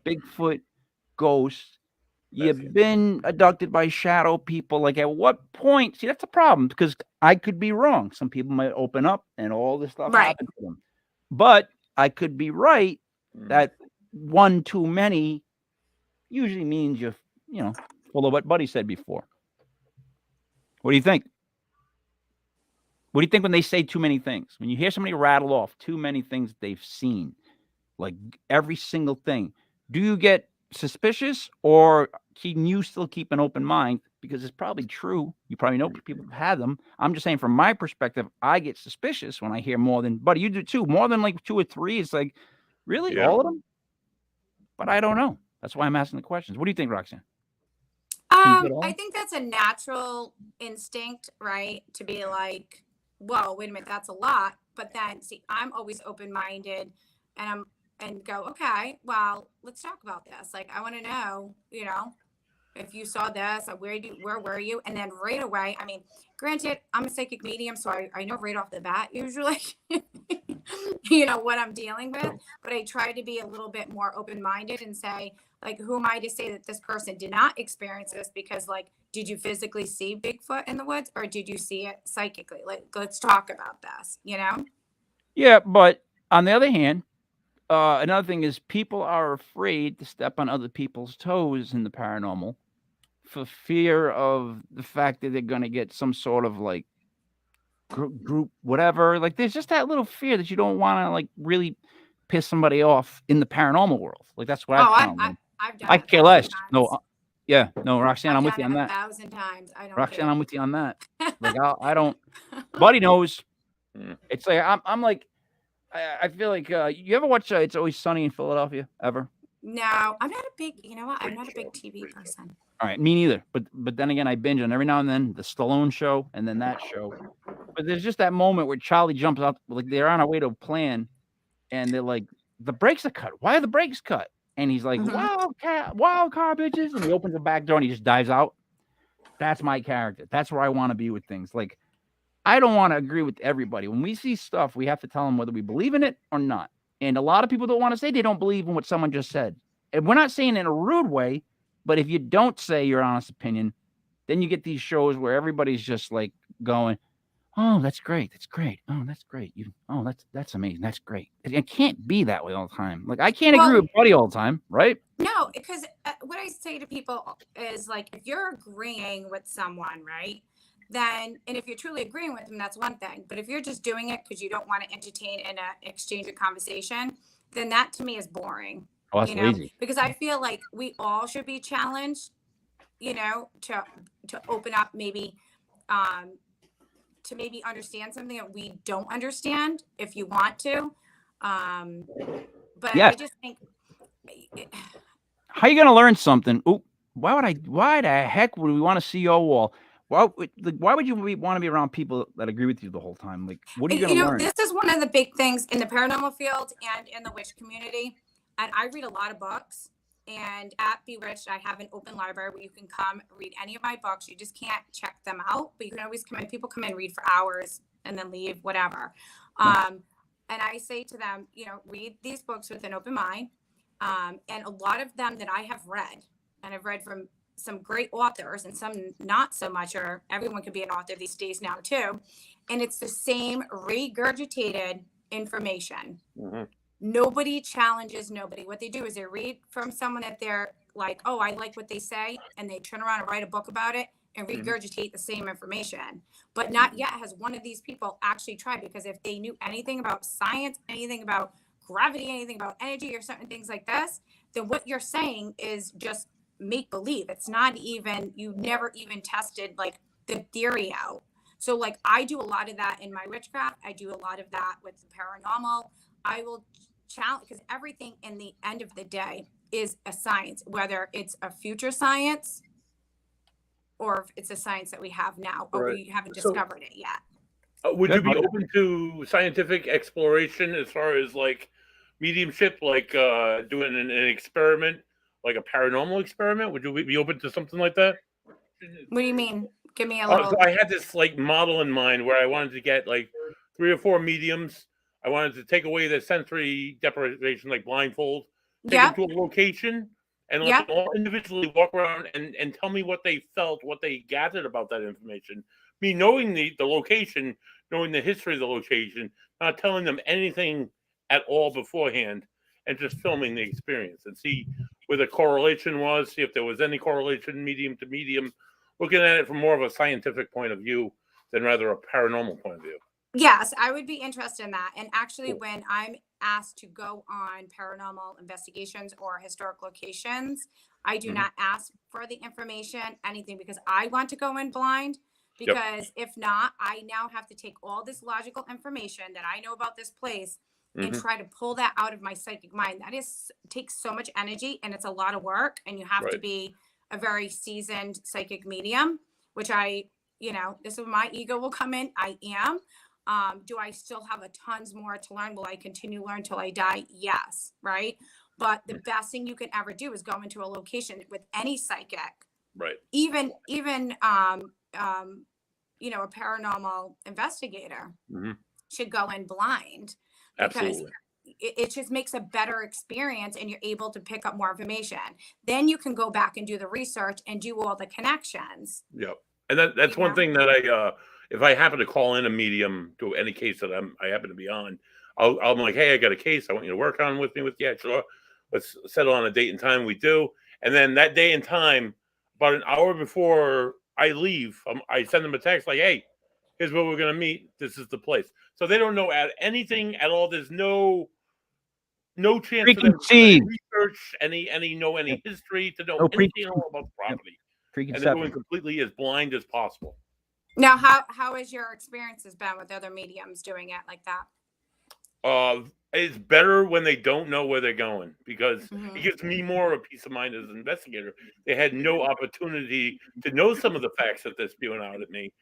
Bigfoot, ghosts. You've been abducted by shadow people. Like, at what point? See, that's a problem, because I could be wrong. Some people might open up and all this stuff happens to them. But I could be right that one too many usually means you're, full of what Buddy said before. What do you think? What do you think when they say too many things? When you hear somebody rattle off too many things they've seen, like every single thing, do you get suspicious, or can you still keep an open mind? Because it's probably true. You probably know people have had them. I'm just saying, from my perspective, I get suspicious when I hear more than, Buddy, you do too, more than like 2 or 3. It's like, really? All of them? But I don't know. That's why I'm asking the questions. What do you think, Roxanne? I think that's a natural instinct, right? To be like, whoa, wait a minute, that's a lot. But then, see, I'm always open-minded, and go, okay, well, let's talk about this. Like, I want to know, if you saw this, where were you? And then right away, I mean, granted, I'm a psychic medium, so I know right off the bat, usually, what I'm dealing with, but I try to be a little bit more open-minded and say, like, who am I to say that this person did not experience this? Because, like, did you physically see Bigfoot in the woods, or did you see it psychically? Like, let's talk about this, Yeah, but on the other hand, another thing is, people are afraid to step on other people's toes in the paranormal for fear of the fact that they're going to get some sort of like group, whatever. Like, there's just that little fear that you don't want to like really piss somebody off in the paranormal world. Like, that's what I've done I care less. No, Roxanne, I'm with you on that. 1,000 times. I don't. Roxanne, I'm with you on that. Like, I don't. Buddy knows. It's like I'm like. I feel like you ever watch It's Always Sunny in Philadelphia? Ever? No, I'm not a big. You know what? I'm not a big TV person. All right, me neither. But then again, I binge on every now and then the Stallone show and then that show. But there's just that moment where Charlie jumps out, like they're on our way to a plan, and they're like, the brakes are cut. Why are the brakes cut? And he's like, wild car, bitches. And he opens the back door and he just dives out. That's my character. That's where I want to be with things. Like, I don't want to agree with everybody. When we see stuff, we have to tell them whether we believe in it or not. And a lot of people don't want to say they don't believe in what someone just said. And we're not saying it in a rude way, but if you don't say your honest opinion, then you get these shows where everybody's just like going, oh, that's great. That's great. Oh, that's great. That's amazing. That's great. It can't be that way all the time. Like, I can't agree with Buddy all the time, right? No, because what I say to people is, like, if you're agreeing with someone, right, then, and if you're truly agreeing with them, that's one thing. But if you're just doing it because you don't want to entertain in an exchange of conversation, then that to me is boring. Oh, that's lazy. Because I feel like we all should be challenged, to open up, maybe, to maybe understand something that we don't understand if you want to. But I just think, how are you going to learn something? Ooh, why the heck would we want to see your wall? why would you want to be around people that agree with you the whole time? Like, what are you going to learn? This is one of the big things in the paranormal field and in the witch community. And I read a lot of books. And at Bewitched, I have an open library where you can come read any of my books. You just can't check them out, but you can always come in. People come in, read for hours, and then leave, whatever. And I say to them, read these books with an open mind. And a lot of them that I have read, and I've read from some great authors and some not so much, or everyone could be an author these days now too. And it's the same regurgitated information. Mm-hmm. Nobody challenges nobody. What they do is they read from someone that they're like, oh, I like what they say. And they turn around and write a book about it and regurgitate the same information. But not yet has one of these people actually tried, because if they knew anything about science, anything about gravity, anything about energy or certain things like this, then what you're saying is just make believe. It's not even, you never even tested like the theory out. So like I do a lot of that in my witchcraft. I do a lot of that with the paranormal. I will challenge, because everything in the end of the day is a science, whether it's a future science or if it's a science that we have now, but we haven't discovered it yet. Would you be open to scientific exploration as far as like mediumship, like doing an experiment, like a paranormal experiment? Would you be open to something like that? What do you mean? Give me a little. So I had this like model in mind where I wanted to get like 3 or 4 mediums. I wanted to take away the sensory deprivation, like blindfold, take them to a location and let them all individually walk around and tell me what they felt, what they gathered about that information. Me knowing the location, knowing the history of the location, not telling them anything at all beforehand, and just filming the experience and see where the correlation was, see if there was any correlation medium to medium, looking at it from more of a scientific point of view than rather a paranormal point of view. Yes, I would be interested in that. And actually, when I'm asked to go on paranormal investigations or historic locations, I do not ask for the information, anything, because I want to go in blind. Because if not, I now have to take all this logical information that I know about this place and try to pull that out of my psychic mind. That takes so much energy, and it's a lot of work, and you have to be a very seasoned psychic medium, which this is where my ego will come in. I am. Do I still have a tons more to learn? Will I continue to learn till I die? Yes. Right. But the best thing you can ever do is go into a location with any psychic, right? Even a paranormal investigator should go in blind, because it just makes a better experience, and you're able to pick up more information. Then you can go back and do the research and do all the connections. Yep. And that's one thing that I, if I happen to call in a medium to any case that I happen to be on, I'm like, hey, I got a case I want you to work on with me. Yeah, sure. Let's settle on a date and time. We do. And then that day and time, about an hour before I leave, I send them a text like, hey, here's where we're going to meet. This is the place. So they don't know anything at all. There's no chance for them to research any history, to know anything at all about the property. And they're going completely as blind as possible. Now, how has your experiences been with other mediums doing it like that? It's better when they don't know where they're going, because it gives me more of a peace of mind as an investigator. They had no opportunity to know some of the facts that they're spewing out at me,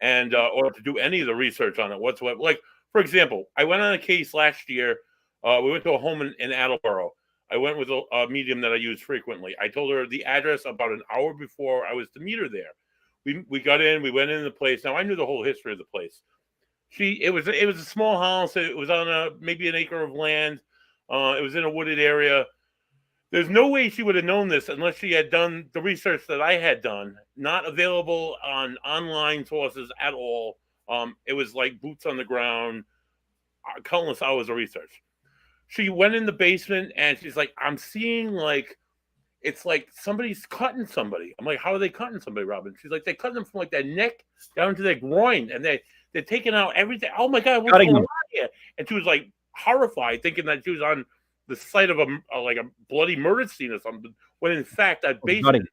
and or to do any of the research on it whatsoever. Like, for example, I went on a case last year. We went to a home in Attleboro. I went with a medium that I use frequently. I told her the address about an hour before I was to meet her there. We got in, we went in the place. Now I knew the whole history of the place. It was a small house. It was on maybe an acre of land. It was in a wooded area. There's no way she would have known this unless she had done the research that I had done. Not available on online sources at all. It was like boots on the ground, countless hours of research. She went in the basement and she's like, I'm seeing like, it's like somebody's cutting somebody. I'm like, how are they cutting somebody, Robin? She's like, they cut them from like their neck down to their groin, and they're taking out everything. Oh my God, what's going on here? And she was like horrified, thinking that she was on the site of a bloody murder scene or something. When in fact that basement.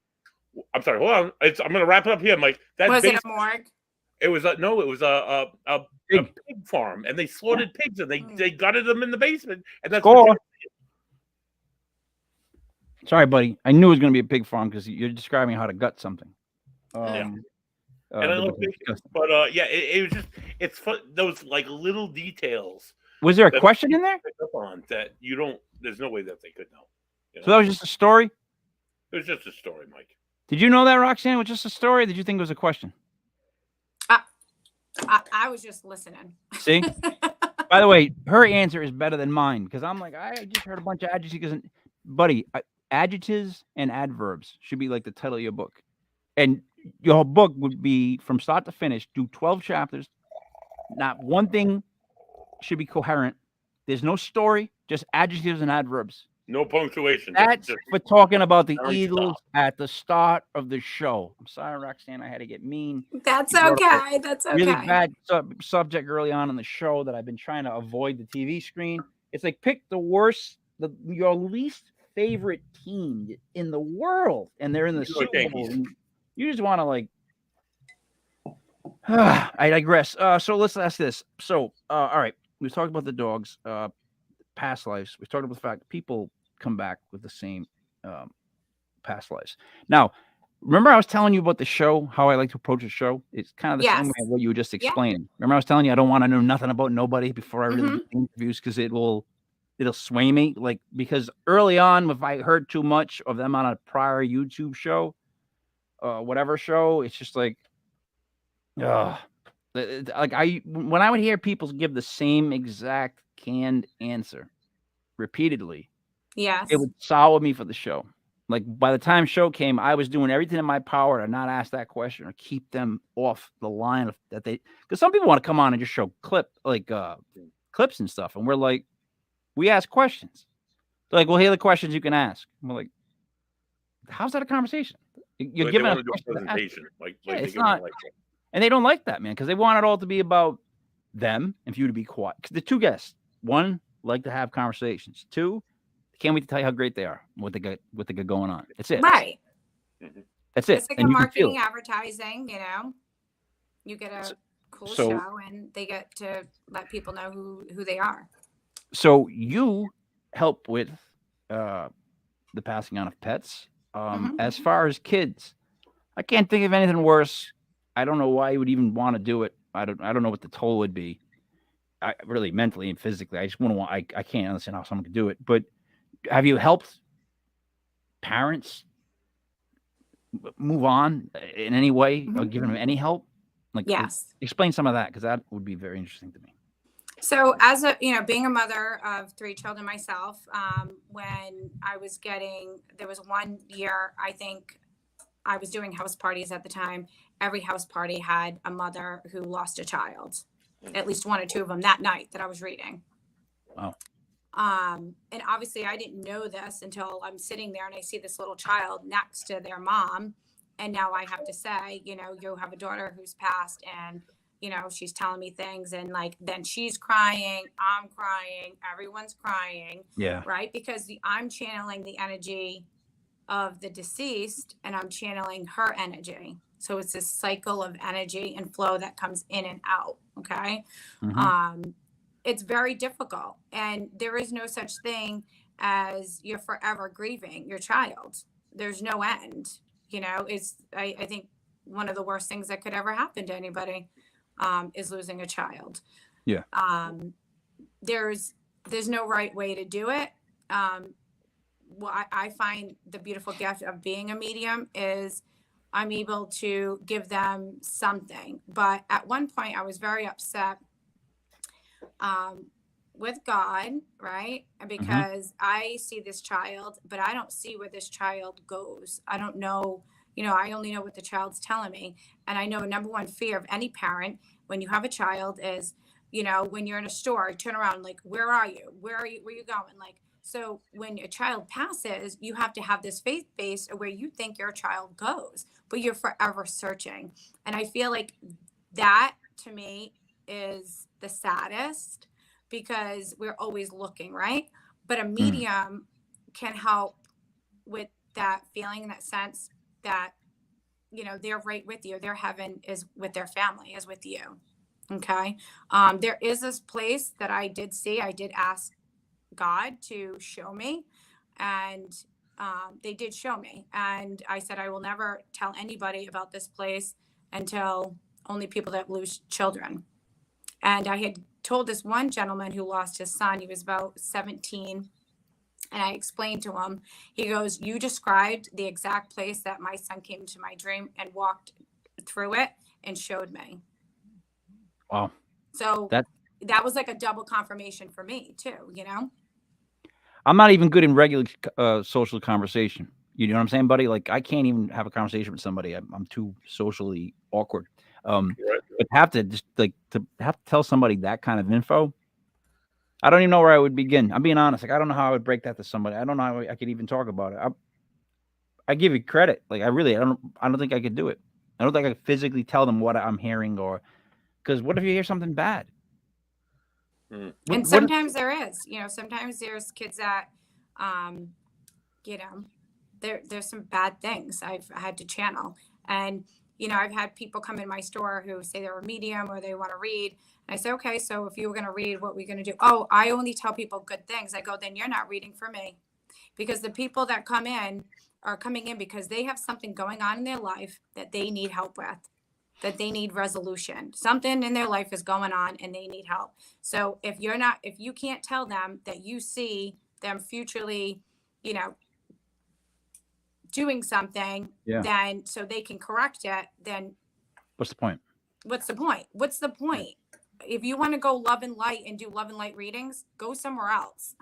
I'm sorry, hold on. I'm gonna wrap it up here. I'm like, that was it a morgue? It was a pig farm, and they slaughtered pigs, and they gutted them in the basement, and that's. Sorry, buddy. I knew it was going to be a pig farm because you're describing how to gut something. And I the love book is bacon. disgusting. But yeah, it was just it's fun, those like little details Was there a that question in there? pick up on that you don't. There's no way that they could know. You So that was just a story. It was just a story, Mike. Did you know that, Roxanne? It was just a story? Did you think it was a question? I was just listening. See? By the way, her answer is better than mine because I'm like, I just heard a bunch of adjectives. Buddy, adjectives and adverbs should be like the title of your book. And your book would be from start to finish, do 12 chapters. Not one thing should be coherent. There's no story, just adjectives and adverbs. No punctuation. That's just for talking about the non-stop. Eagles at the start of the show. I'm sorry, Roxanne, I had to get mean. That's You brought up okay. That's okay. Really bad subject early on in the show that I've been trying to avoid the TV screen. It's like pick the worst, your least favorite team in the world, and they're in the Super Bowl. You just want to like. I digress. So let's ask this. So, all right, we talked about the dogs, past lives. We talked about the fact that people come back with the same past lives. Now, remember I was telling you about the show, how I like to approach a show? It's kind of the same way as what you were just explaining. Remember I was telling you I don't want to know nothing about nobody before I really get interviews because it'll sway me. Like, because early on, if I heard too much of them on a prior YouTube show, whatever show, it's just like, like when I would hear people give the same exact canned answer repeatedly, it would sour me for the show. Like by the time show came, I was doing everything in my power to not ask that question or keep them off the line of that because some people want to come on and just show clips and stuff, and we're like, we ask questions. They're like, well, here are the questions you can ask. And we're like, how's that a conversation? You're giving a presentation. It's not. And they don't like that, man, because they want it all to be about them and for you to be quiet. Because the two guests, one, like to have conversations. Two, can't wait to tell you how great they are, what they got going on. That's it. Right. That's it. It's like a marketing, advertising, you know. You get a cool show and they get to let people know who they are. So you help with the passing on of pets. As far as kids, I can't think of anything worse. I don't know why you would even want to do it. I don't know what the toll would be. I really mentally and physically. I just I can't understand how someone could do it. But have you helped parents move on in any way or given them any help? Like, yes. Explain some of that because that would be very interesting to me. So as being a mother of 3 children myself, when I was there was one year, I think I was doing house parties at the time. Every house party had a mother who lost a child, at least 1 or 2 of them that night that I was reading. Wow. And obviously I didn't know this until I'm sitting there and I see this little child next to their mom. And now I have to say, you have a daughter who's passed and, she's telling me things and like, then she's crying, I'm crying, everyone's crying. Yeah. Right. Because I'm channeling the energy of the deceased and I'm channeling her energy. So it's this cycle of energy and flow that comes in and out. Okay. It's very difficult and there is no such thing as you're forever grieving your child. There's no end, I think one of the worst things that could ever happen to anybody is losing a child. Yeah. There's no right way to do it. I find the beautiful gift of being a medium is I'm able to give them something. But at one point I was very upset with God, right? Because I see this child, but I don't see where this child goes. I don't know, I only know what the child's telling me. And I know number one fear of any parent when you have a child is, when you're in a store, you turn around, like, where are you? Where are you going? Like, so when a child passes, you have to have this faith base where you think your child goes, but you're forever searching. And I feel like that to me is the saddest because we're always looking, right? But a medium can help with that feeling, that sense that, they're right with you. Their heaven is with their family, is with you. Okay. There is this place that I did see. I did ask God to show me and they did show me. And I said, I will never tell anybody about this place until only people that lose children. And I had told this one gentleman who lost his son, he was about 17. And I explained to him, he goes, you described the exact place that my son came into my dream and walked through it and showed me. Wow. So that was like a double confirmation for me too, you know? I'm not even good in regular social conversation. You know what I'm saying, buddy? Like, I can't even have a conversation with somebody. I'm too socially awkward. But have to just like to have to tell somebody that kind of info. I don't even know where I would begin. I'm being honest. Like, I don't know how I would break that to somebody. I don't know how I could even talk about it. I give you credit. Like, I don't think I could do it. I don't think I could physically tell them what I'm hearing, or because what if you hear something bad? And sometimes there is, you know, sometimes there's kids that, you know, there's some bad things I've had to channel. And, you know, I've had people come in my store who say they're a medium or they want to read. And I say, okay, so if you were going to read, what we're going to do? Oh, I only tell people good things. I go, then you're not reading for me. Because the people that come in are coming in because they have something going on in their life that they need help with, that they need resolution. Something in their life is going on and they need help. So if you can't tell them that you see them futurely, you know, doing something, then so they can correct it, then what's the point? What's the point? What's the point? If you want to go love and light and do love and light readings, go somewhere else.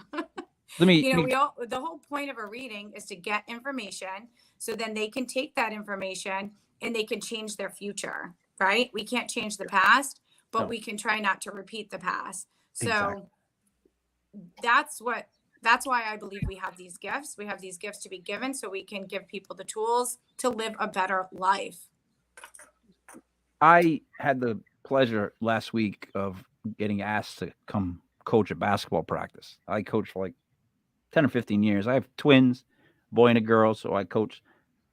The whole point of a reading is to get information so then they can take that information and they can change their future, right? We can't change the past, but we can try not to repeat the past. So that's why I believe we have these gifts. We have these gifts to be given so we can give people the tools to live a better life. I had the pleasure last week of getting asked to come coach a basketball practice. I coached for like 10 or 15 years. I have twins, boy and a girl, so I coach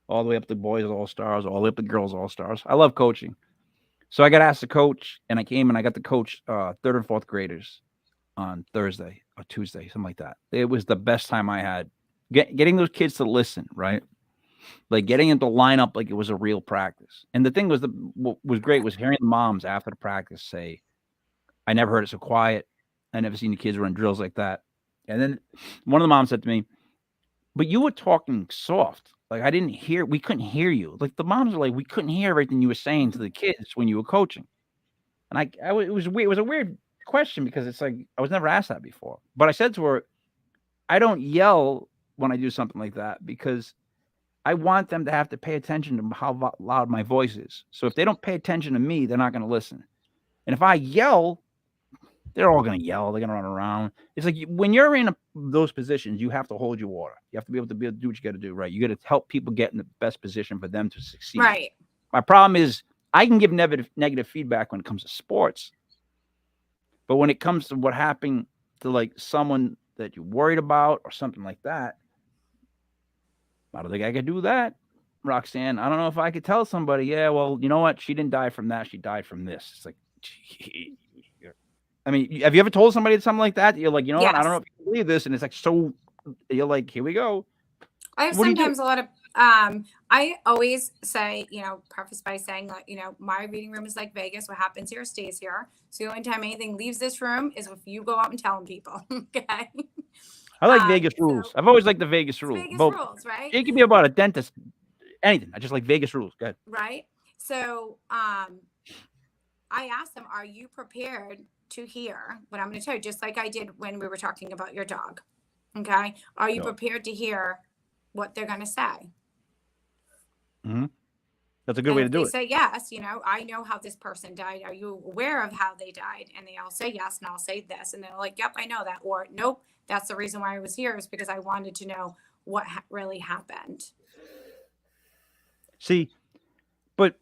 all the way up to boys all-stars, all the way up to girls all-stars. I love coaching. So I got asked to coach, and I came and I got to coach third and fourth graders on Thursday or Tuesday, something like that. It was the best time I had. Getting those kids to listen, right? Like getting them to line up like it was a real practice. And the thing was, what was great was hearing the moms after the practice say, I never heard it so quiet. I never seen the kids run drills like that. And then one of the moms said to me, but you were talking soft. Like we couldn't hear you. Like the moms were like, we couldn't hear everything you were saying to the kids when you were coaching. And it was weird. It was a weird question because it's like, I was never asked that before. But I said to her, I don't yell when I do something like that because I want them to have to pay attention to how loud my voice is. So if they don't pay attention to me, they're not going to listen. And if I yell, they're all going to yell. They're going to run around. It's like when you're in those positions, you have to hold your water. You have to be able to do what you got to do, right? You got to help people get in the best position for them to succeed. Right. My problem is I can give negative feedback when it comes to sports. But when it comes to what happened to like someone that you're worried about or something like that, I don't think I could do that, Roxanne. I don't know if I could tell somebody, yeah, well, you know what? She didn't die from that. She died from this. It's like, I mean, have you ever told somebody something like that? You're like, you know what? I don't know if you believe this. And it's like, so you're like, here we go. I have sometimes a lot of, I always say, you know, preface by saying that, you know, my reading room is like Vegas. What happens here stays here. So the only time anything leaves this room is if you go out and tell people. Okay. I like Vegas rules. I've always liked the Vegas rules. Vegas rules, right? It can be about a dentist, anything. I just like Vegas rules. Go ahead. Right. So I asked them, are you prepared to hear what I'm going to tell you? Just like I did when we were talking about your dog. Okay. Are you prepared to hear what they're going to say? Mm-hmm. That's a good way to do it. They say yes. You know, I know how this person died. Are you aware of how they died? And they all say yes. And I'll say this. And they're like, yep, I know that. Or nope, that's the reason why I was here is because I wanted to know what really happened. See, but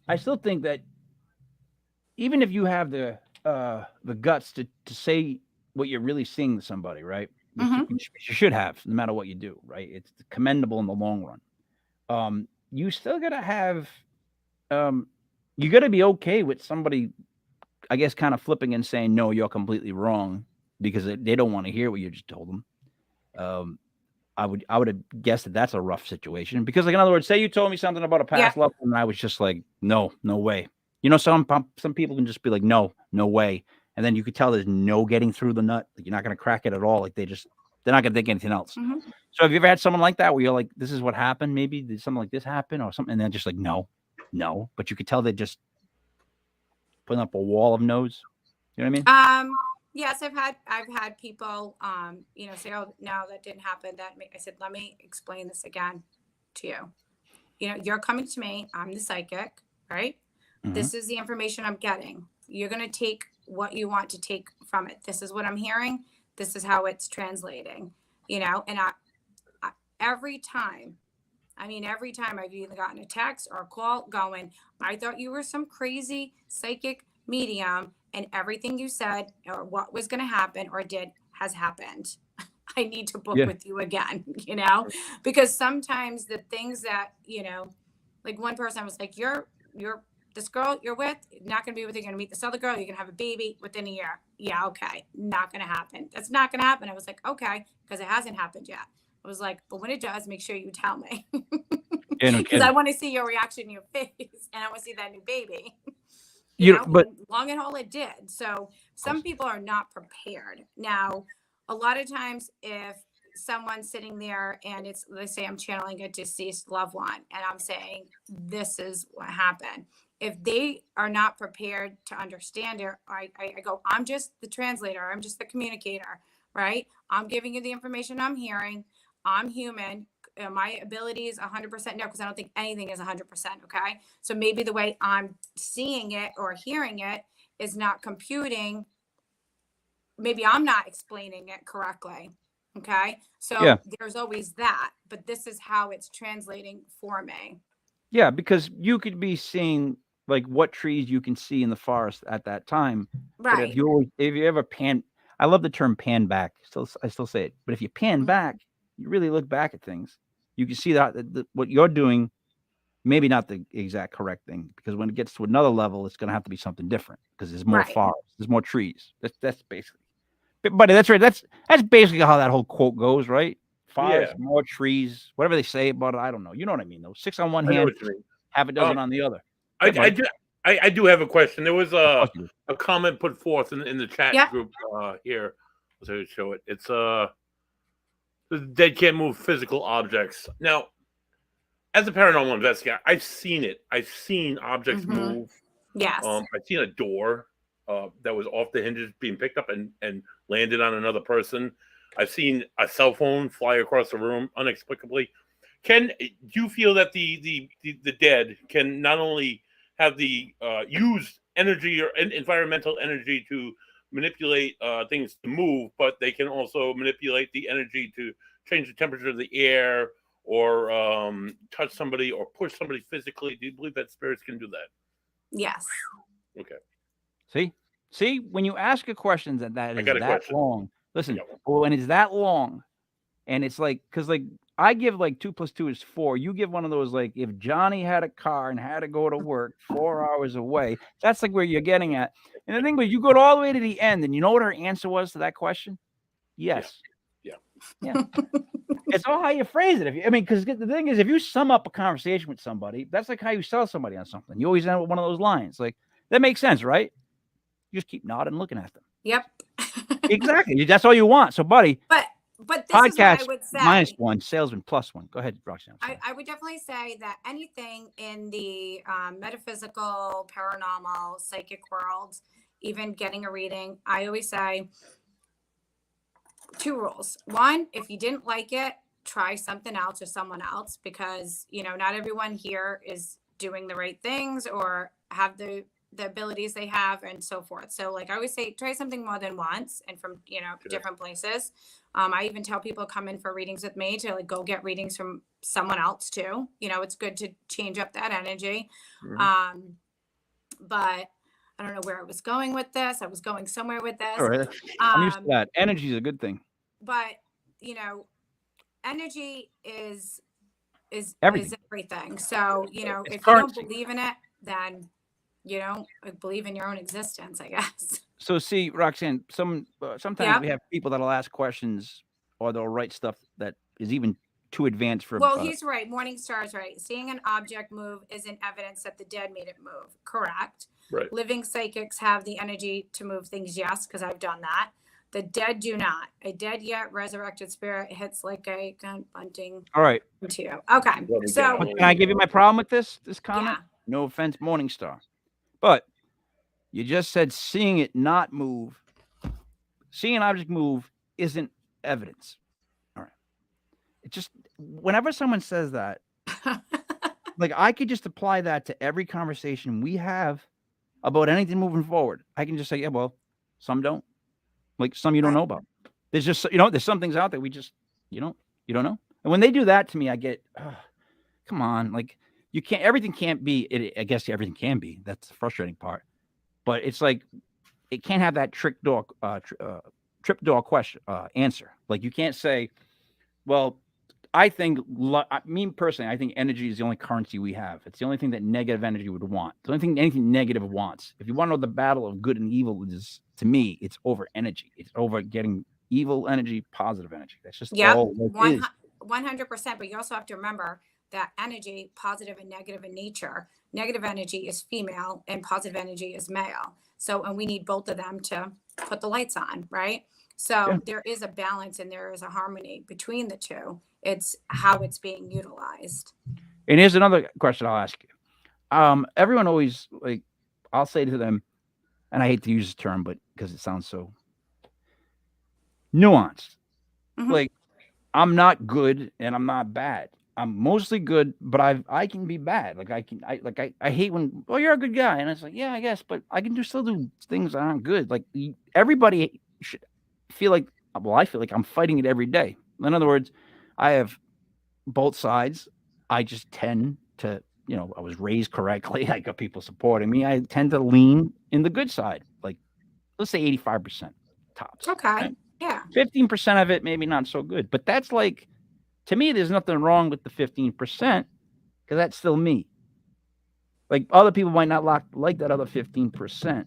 I still think that even if you have the guts to say what you're really seeing to somebody, right? You should have, no matter what you do, right? It's commendable in the long run. You still gotta have, you gotta be okay with somebody, I guess, kind of flipping and saying, no, you're completely wrong, because they don't want to hear what you just told them. I would have guessed that that's a rough situation because, like, in other words, say you told me something about a past loved one, and I was just like, no way. You know, some people can just be like, no way, and then you could tell there's no getting through the nut. Like, you're not going to crack it at all. Like they're not going to think anything else. So have you ever had someone like that where you're like, this is what happened? Maybe did something like this happen or something, and they're just like, no, but you could tell they're just putting up a wall of no's. You know what I mean? Yes, I've had people, say, oh, no, that didn't happen. I said, let me explain this again to you. You know, you're coming to me. I'm the psychic, right? This is the information I'm getting. You're going to take what you want to take from it. This is what I'm hearing. This is how it's translating, and I every time I've either gotten a text or a call going, I thought you were some crazy psychic medium and everything you said or what was going to happen or did has happened. I need to book with you again, because sometimes the things that, like one person was like, you're this girl you're with, not going to be with you. You're going to meet this other girl. You're going to have a baby within a year. Yeah. Okay. Not going to happen. That's not going to happen. I was like, okay. Because it hasn't happened yet. I was like, but when it does, make sure you tell me. Because I want to see your reaction in your face and I want to see that new baby. But long and whole it did. So some people are not prepared. Now, a lot of times if someone's sitting there and let's say I'm channeling a deceased loved one and I'm saying, this is what happened. If they are not prepared to understand it, I go, I'm just the translator. I'm just the communicator, right? I'm giving you the information I'm hearing. I'm human. My ability is 100% no, because I don't think anything is 100%. Okay. So maybe the way I'm seeing it or hearing it is not computing. Maybe I'm not explaining it correctly. Okay. So there's always that, but this is how it's translating for me. Yeah. Because you could be seeing like what trees you can see in the forest at that time. Right. But if you ever I love the term pan back. I still say it, but if you pan back, you really look back at things. You can see that what you're doing, maybe not the exact correct thing, because when it gets to another level, it's going to have to be something different because there's more forest, there's more trees. That's basically, but that's right. That's basically how that whole quote goes, right? Forest, more trees, whatever they say about it. I don't know. You know what I mean, though. 6 on one hand, half a dozen on the other. I do have a question. There was a comment put forth in the chat group here. Let's show it. It's the dead can't move physical objects. Now, as a paranormal investigator, I've seen it. I've seen objects move. Yes. I've seen a door that was off the hinges being picked up and landed on another person. I've seen a cell phone fly across the room unexplicably. Do you feel that the dead can not only have the use energy or environmental energy to manipulate things to move, but they can also manipulate the energy to change the temperature of the air or touch somebody or push somebody physically? Do you believe that spirits can do that? Yes. Okay. See, when you ask a question that is that long, listen, when it's that long and it's like, because like I give like 2 + 2 is 4. You give one of those, like if Johnny had a car and had to go to work 4 hours away, that's like where you're getting at. And the thing was, you go all the way to the end and you know what her answer was to that question? Yes. Yeah. It's all how you phrase it. Because the thing is, if you sum up a conversation with somebody, that's like how you sell somebody on something. You always end with one of those lines. Like, that makes sense, right? You just keep nodding and looking at them. Yep. Exactly. That's all you want. So, buddy. But this is what I would say. -1, salesman +1. Go ahead, Roxanne. I would definitely say that anything in the metaphysical, paranormal, psychic world, even getting a reading, I always say 2 rules. 1, if you didn't like it, try something else or someone else, because, not everyone here is doing the right things or have the abilities they have and so forth. So like I always say, try something more than once and from, different places. I even tell people come in for readings with me to like go get readings from someone else too. It's good to change up that energy. But I don't know where I was going with this. I was going somewhere with this. All right. I'm used to that. Energy is a good thing. But, energy is everything. So, if you don't believe in it, then you don't believe in your own existence, I guess. So see, Roxanne, sometimes we have people that'll ask questions or they'll write stuff that is even too advanced for. Well, he's right. Morningstar is right. Seeing an object move isn't evidence that the dead made it move. Correct. Right. Living psychics have the energy to move things. Yes, because I've done that. The dead do not. A dead yet resurrected spirit hits like a gun bunting All right. to you. Okay. So Can I give you my problem with this comment? Yeah. No offense, Morningstar, but you just said seeing it not move, seeing an object move isn't evidence. All right. It just whenever someone says that, like I could just apply that to every conversation we have about anything moving forward. I can just say, yeah, well, some don't. Like some you don't know about. There's just there's some things out there we just you don't know. And when they do that to me, I get, come on, like you can't. Everything can't be. I guess everything can be. That's the frustrating part. But it's like it can't have that trip door question answer. Like you can't say, well, I think me personally, I think energy is the only currency we have. It's the only thing that negative energy would want. The only thing anything negative wants. If you want to know the battle of good and evil is, to me, it's over energy. It's over getting evil energy, positive energy. That's just all it is. 100%. But you also have to remember that energy, positive and negative in nature. Negative energy is female and positive energy is male. So, and we need both of them to put the lights on, right? So there is a balance and there is a harmony between the two. It's how it's being utilized. And here's another question I'll ask you. Everyone always, like, I'll say to them, and I hate to use this term, but because it sounds so nuanced. Mhm. Like, I'm not good and I'm not bad. I'm mostly good, but I can be bad. Like I hate when, well, you're a good guy, and it's like, yeah, I guess, but I can still do things that aren't good. Like everybody should feel like, well, I feel like I'm fighting it every day. In other words, I have both sides. I just tend to, I was raised correctly. I got people supporting me. I tend to lean in the good side. Like, let's say 85% tops. Okay. Right? Yeah. 15% of it, maybe not so good, but that's like, to me, there's nothing wrong with the 15% because that's still me. Like other people might not like that other 15%,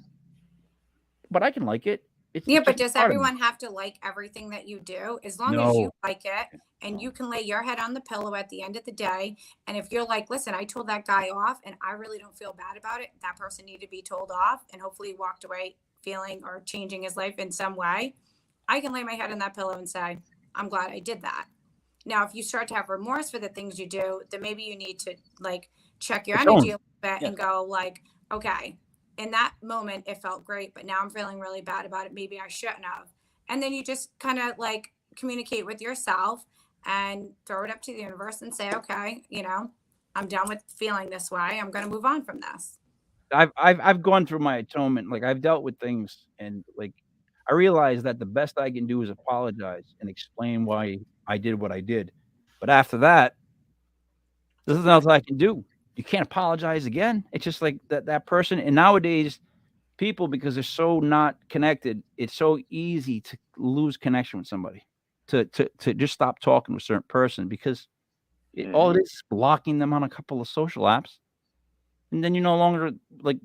but I can like it. But does everyone have to like everything that you do? As long as you like it and you can lay your head on the pillow at the end of the day. And if you're like, listen, I told that guy off and I really don't feel bad about it. That person needed to be told off and hopefully he walked away feeling or changing his life in some way. I can lay my head on that pillow and say, I'm glad I did that. Now, if you start to have remorse for the things you do, then maybe you need to like check your energy a little bit and go like, okay, in that moment, it felt great, but now I'm feeling really bad about it. Maybe I shouldn't have. And then you just kind of like communicate with yourself and throw it up to the universe and say, okay, I'm done with feeling this way. I'm going to move on from this. I've gone through my atonement. Like I've dealt with things and like, I realized that the best I can do is apologize and explain why I did what I did. But after that, there's nothing else I can do. You can't apologize again. It's just like that person. And nowadays, people, because they're so not connected, it's so easy to lose connection with somebody, to just stop talking to a certain person because all it is blocking them on a couple of social apps. And then you're no longer like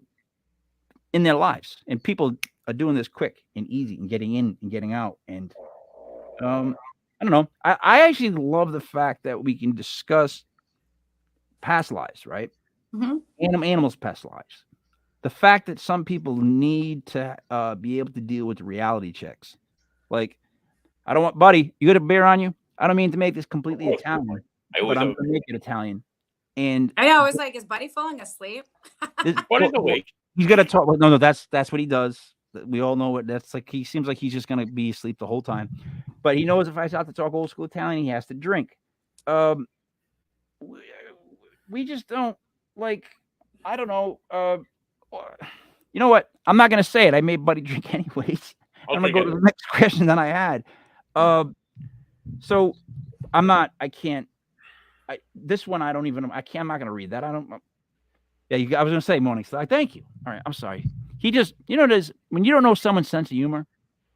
in their lives. And people are doing this quick and easy and getting in and getting out. And I don't know. I actually love the fact that we can discuss past lives, right? Mm-hmm. Animals' past lives. The fact that some people need to be able to deal with reality checks. Like, I don't want, buddy, you got a beer on you? I don't mean to make this completely Italian, but I'm going to make it Italian. And I know, it's like, is Buddy falling asleep? Buddy's awake. He's got to talk. No, that's what he does. We all know what that's like. He seems like he's just going to be asleep the whole time. But he knows if I start to talk old school Italian, he has to drink. We just don't like, I don't know. You know what? I'm not going to say it. I made Buddy drink anyways. I'm going to go to the next question that I had. So I'm not, I can't, this one, I don't even, I'm not going to read that. I don't, I was going to say Morning Star. Thank you. All right. I'm sorry. He just, there's, when you don't know someone's sense of humor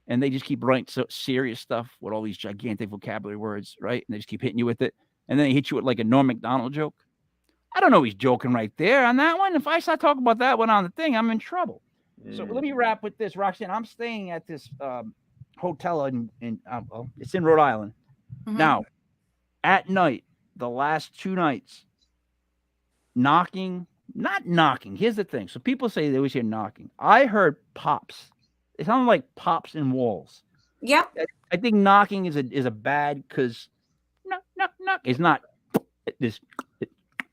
and they just keep writing so serious stuff with all these gigantic vocabulary words, right? And they just keep hitting you with it. And then they hit you with like a Norm Macdonald joke. I don't know. He's joking right there on that one. If I start talking about that one on the thing, I'm in trouble. So let me wrap with this, Roxanne. I'm staying at this hotel in it's in Rhode Island. Mm-hmm. Now, at night, the last 2 nights, not knocking. Here's the thing. So people say they always hear knocking. I heard pops. It sounded like pops in walls. Yep. I think knocking is a bad because knock. It's not this.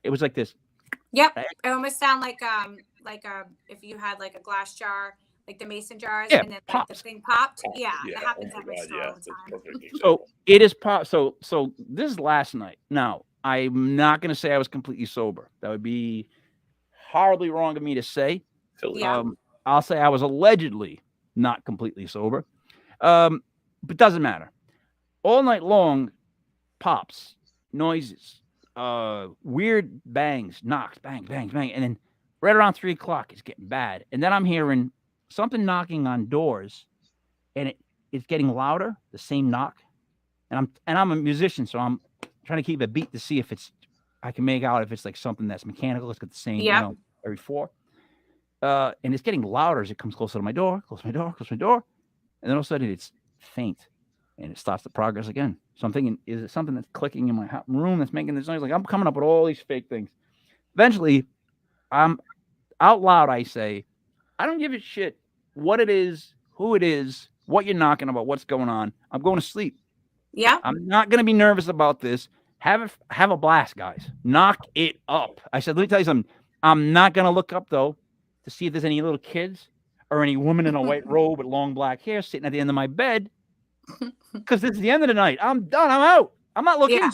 It was like this. Yep. It almost sound like if you had like a glass jar, like the mason jars, Yeah, and then like, the thing popped. Yeah, that happens oh at my my God, store yeah, all the that's time. perfect. So it is pop. So this is last night. Now I'm not going to say I was completely sober. That would be horribly wrong of me to say. Yeah. I'll say I was allegedly not completely sober. But doesn't matter. All night long, pops, noises, weird bangs, knocks, bang, bang, bang, and then right around 3 o'clock, it's getting bad, and then I'm hearing something knocking on doors, and it's getting louder, the same knock, and I'm a musician, so I'm trying to keep a beat to see if I can make out if it's like something that's mechanical. It's got the same, every 4. And it's getting louder as it comes closer to my door, close my door, and then all of a sudden it's faint, and it stops the progress again. So I'm thinking, is it something that's clicking in my room that's making this noise? Like I'm coming up with all these fake things. Eventually, I'm out loud. I say, I don't give a shit what it is, who it is, what you're knocking about, what's going on. I'm going to sleep. Yeah. I'm not going to be nervous about this. Have a blast, guys. Knock it up. I said, let me tell you something. I'm not going to look up, though, to see if there's any little kids or any woman in a white robe with long black hair sitting at the end of my bed. Because it's the end of the night. I'm done. I'm out. I'm not looking. Yeah.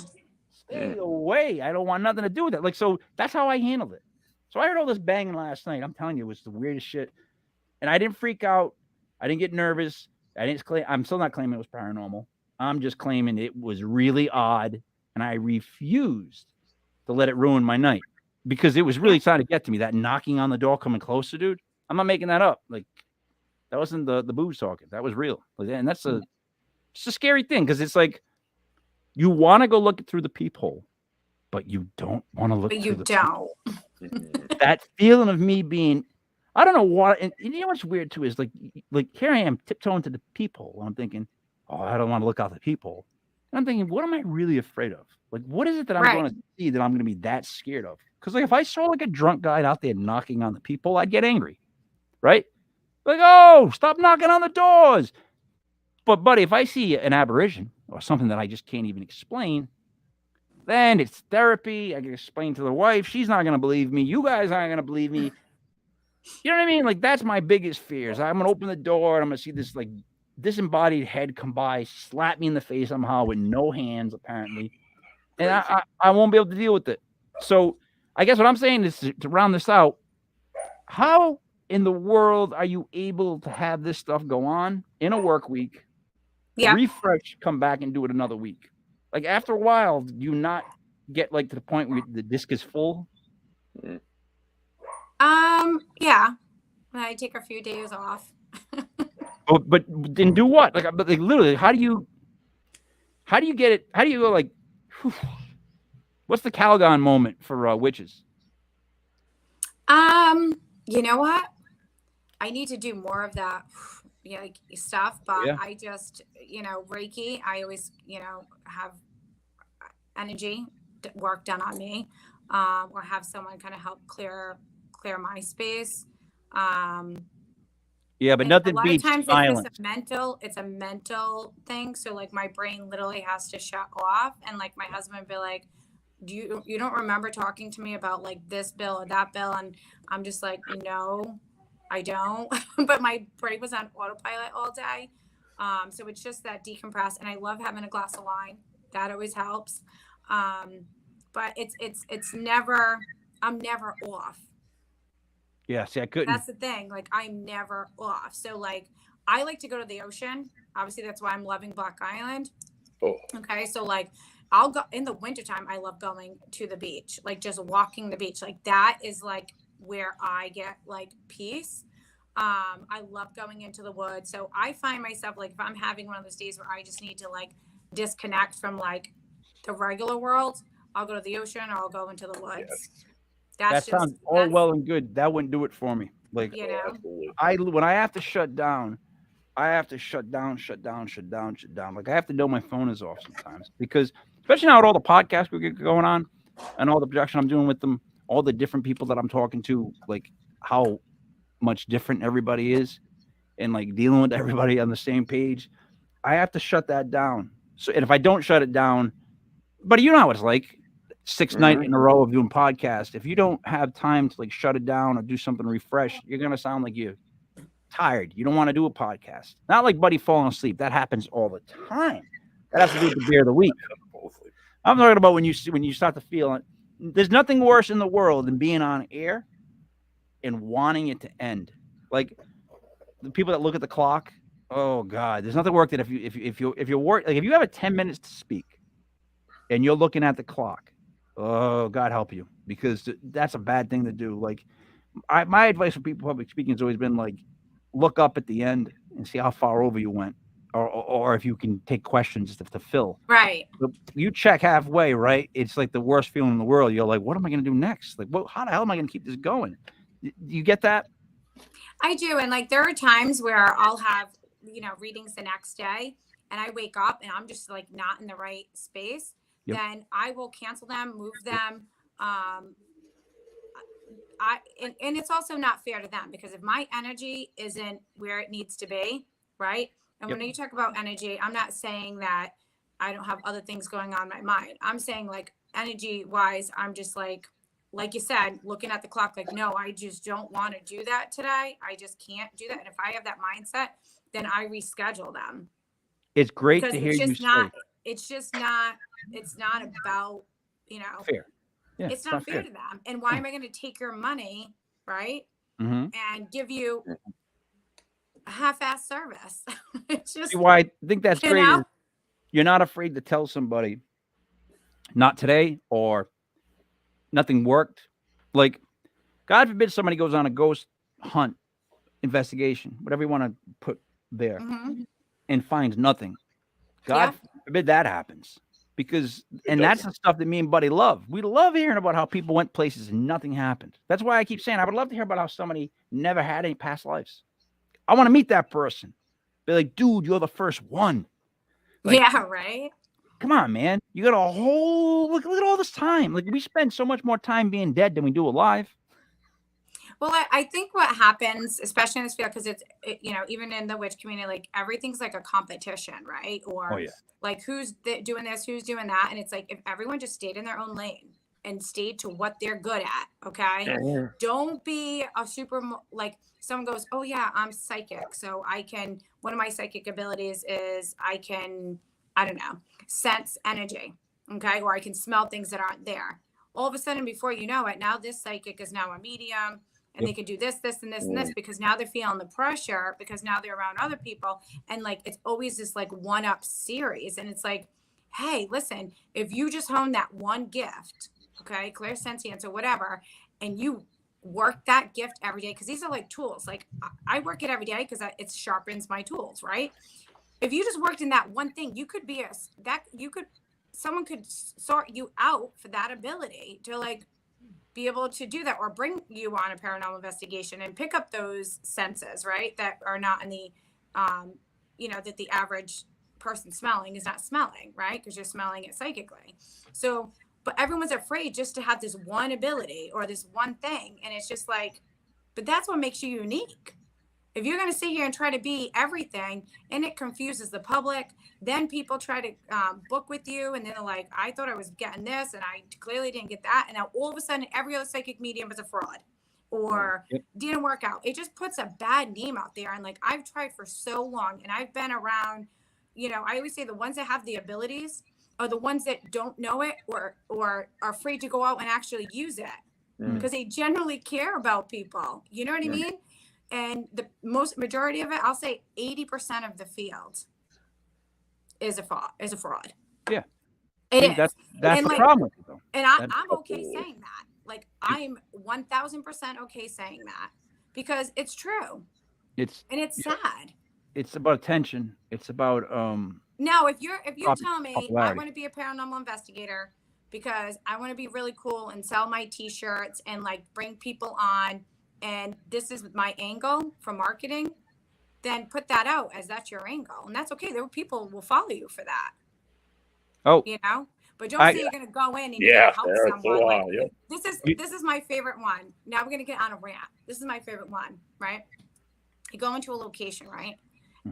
Stay away. I don't want nothing to do with that. Like, so that's how I handled it. So I heard all this banging last night. I'm telling you, it was the weirdest shit. And I didn't freak out. I didn't get nervous. I'm still not claiming it was paranormal. I'm just claiming it was really odd. And I refused to let it ruin my night because it was really trying to get to me. That knocking on the door coming closer, dude. I'm not making that up. Like, that wasn't the booze talking. That was real. And it's a scary thing because it's like you want to go look through the peephole, but you don't want to look through the peephole. That feeling of me being, I don't know what, and you know what's weird too is like here I am tiptoeing to the peephole. And I'm thinking, oh, I don't want to look out the peephole. And I'm thinking, what am I really afraid of? Like, what is it that I'm going to see that I'm going to be that scared of? Because like if I saw like a drunk guy out there knocking on the peephole, I'd get angry, right? Like, oh, stop knocking on the doors. But buddy, if I see an apparition or something that I just can't even explain, then it's therapy. I can explain to the wife. She's not going to believe me. You guys aren't going to believe me. You know what I mean? Like, that's my biggest fears. I'm going to open the door and I'm going to see this like disembodied head come by, slap me in the face somehow with no hands, apparently. And I won't be able to deal with it. So I guess what I'm saying is to round this out, how in the world are you able to have this stuff go on in a work week? Yeah. Refresh, come back and do it another week. Like after a while, do you not get like to the point where the disc is full? Yeah. I take a few days off. but then do what? Like literally, how do you get it? How do you go like? Whew, what's the Calgon moment for witches? You know what? I need to do more of that. Like stuff, but I just, Reiki, I always, have energy work done on me, or have someone kind of help clear my space. Yeah, but nothing beats silence. It's a mental thing. So like my brain literally has to shut off, and like my husband would be like, you don't remember talking to me about like this bill or that bill? And I'm just like, no, I don't. But my brain was on autopilot all day. So it's just that decompress, and I love having a glass of wine. That always helps. But it's never, I'm never off. Yeah, see, I couldn't. That's the thing. Like, I'm never off. So like, I like to go to the ocean. Obviously that's why I'm loving Block Island. Oh. Okay. So like, I'll go in the wintertime. I love going to the beach, like just walking the beach. Like that is like where I get like peace. I love going into the woods. So I find myself like, if I'm having one of those days where I just need to like disconnect from like the regular world, I'll go to the ocean or I'll go into the woods. Yes. That's that sounds all well and good. That wouldn't do it for me. Like, when I have to shut down, I have to shut down. Like I have to know my phone is off sometimes because especially now with all the podcasts we get going on and all the production I'm doing with them, all the different people that I'm talking to, like how much different everybody is, and like dealing with everybody on the same page. I have to shut that down. So, and if I don't shut it down, but you know how it's like 6 nights in a row of doing podcasts. If you don't have time to like shut it down or do something to refresh, you're gonna sound like you're tired. You don't want to do a podcast. Not like Buddy falling asleep. That happens all the time. That has to do with the beer of the week. I'm talking about when you start to feel it. There's nothing worse in the world than being on air and wanting it to end. Like the people that look at the clock. Oh God, there's nothing worse than if you're work, like if you have 10 minutes to speak and you're looking at the clock. Oh, God help you, because that's a bad thing to do. Like my advice for people public speaking has always been like, look up at the end and see how far over you went, or if you can take questions to fill. Right. But you check halfway, right? It's like the worst feeling in the world. You're like, what am I going to do next? Like, how the hell am I going to keep this going? You get that? I do. And like, there are times where I'll have, readings the next day and I wake up and I'm just like not in the right space. Yep. Then I will cancel them, move them. And it's also not fair to them, because if my energy isn't where it needs to be, right? And when you talk about energy, I'm not saying that I don't have other things going on in my mind. I'm saying like energy wise, I'm just like you said, looking at the clock, like, no, I just don't want to do that today. I just can't do that. And if I have that mindset, then I reschedule them. It's great to hear you say. It's just not, it's not about, fair. Yeah, it's not fair to them. And why am I going to take your money, right? Mm-hmm. And give you a half-ass service? It's just, why I think that's great. You're not afraid to tell somebody, not today, or nothing worked. Like, God forbid somebody goes on a ghost hunt, investigation, whatever you want to put there, and finds nothing. God forbid that happens. Because, and that's the stuff that me and Buddy love. We love hearing about how people went places and nothing happened. That's why I keep saying I would love to hear about how somebody never had any past lives. I want to meet that person. Be like, dude, you're the first one. Like, yeah, right? Come on, man. You got a whole, look at all this time. Like, we spend so much more time being dead than we do alive. Well, I think what happens, especially in this field, because it's, even in the witch community, like everything's like a competition, right? Or like who's doing this, who's doing that. And it's like, if everyone just stayed in their own lane and stayed to what they're good at, okay? Don't be a super, like someone goes, oh yeah, I'm psychic. So one of my psychic abilities is I can, I don't know, sense energy, okay? Or I can smell things that aren't there. All of a sudden, before you know it, now this psychic is now a medium. And they could do this, this, and this, and this, because now they're feeling the pressure, because now they're around other people. And like, it's always this like one-up series. And it's like, hey, listen, if you just hone that one gift, okay, clairsentience or whatever, and you work that gift every day, because these are like tools. Like I work it every day because it sharpens my tools, right? If you just worked in that one thing, you could be someone could sort you out for that ability to like be able to do that, or bring you on a paranormal investigation and pick up those senses, right? That are not in the, that the average person smelling is not smelling, right? Because you're smelling it psychically. So, but everyone's afraid just to have this one ability or this one thing. And it's just like, but that's what makes you unique. If you're going to sit here and try to be everything, and it confuses the public, then people try to book with you, and then they're like, I thought I was getting this, and I clearly didn't get that. And now all of a sudden, every other psychic medium is a fraud or didn't work out. It just puts a bad name out there. And like, I've tried for so long, and I've been around, I always say the ones that have the abilities are the ones that don't know it or are afraid to go out and actually use it, because they generally care about people. You know what I mean? And the majority of it, I'll say 80% of the field is a fraud. Yeah. It is. That's and the like, problem with it, though. And I'm okay saying that. Like, I'm 1000% okay saying that, because it's true. It's sad. It's about attention. It's about Now, if you tell me I want to be a paranormal investigator because I want to be really cool and sell my t-shirts and like bring people on, and this is my angle for marketing, then put that out as that's your angle. And that's okay. There people will follow you for that. Oh, But don't say you're going to go in and you're Yeah, going to help someone. Like, yeah. this is my favorite one. Now we're going to get on a rant. This is my favorite one, right? You go into a location, right?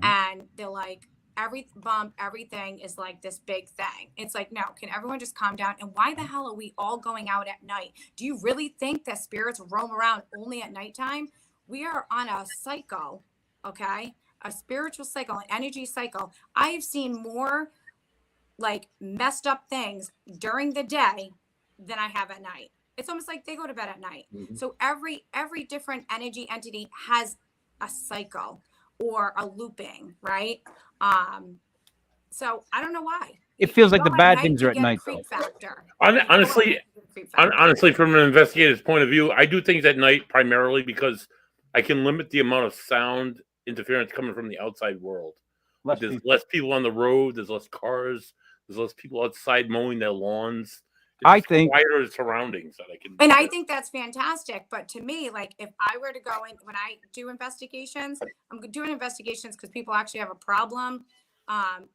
And they're like, every bump, everything is like this big thing. It's like, no, can everyone just calm down? And why the hell are we all going out at night? Do you really think that spirits roam around only at nighttime? We are on a cycle, okay? A spiritual cycle, an energy cycle. I've seen more like messed up things during the day than I have at night. It's almost like they go to bed at night. So every different energy entity has a cycle or a looping, right? So I don't know why. It feels like the bad things are at night, though. Honestly, from an investigator's point of view, I do things at night primarily because I can limit the amount of sound interference coming from the outside world. There's less people on the road. There's less cars. There's less people outside mowing their lawns. I think quieter surroundings that I can. And I think that's fantastic. But to me, like if I were to go in when I do investigations, I'm doing investigations because people actually have a problem.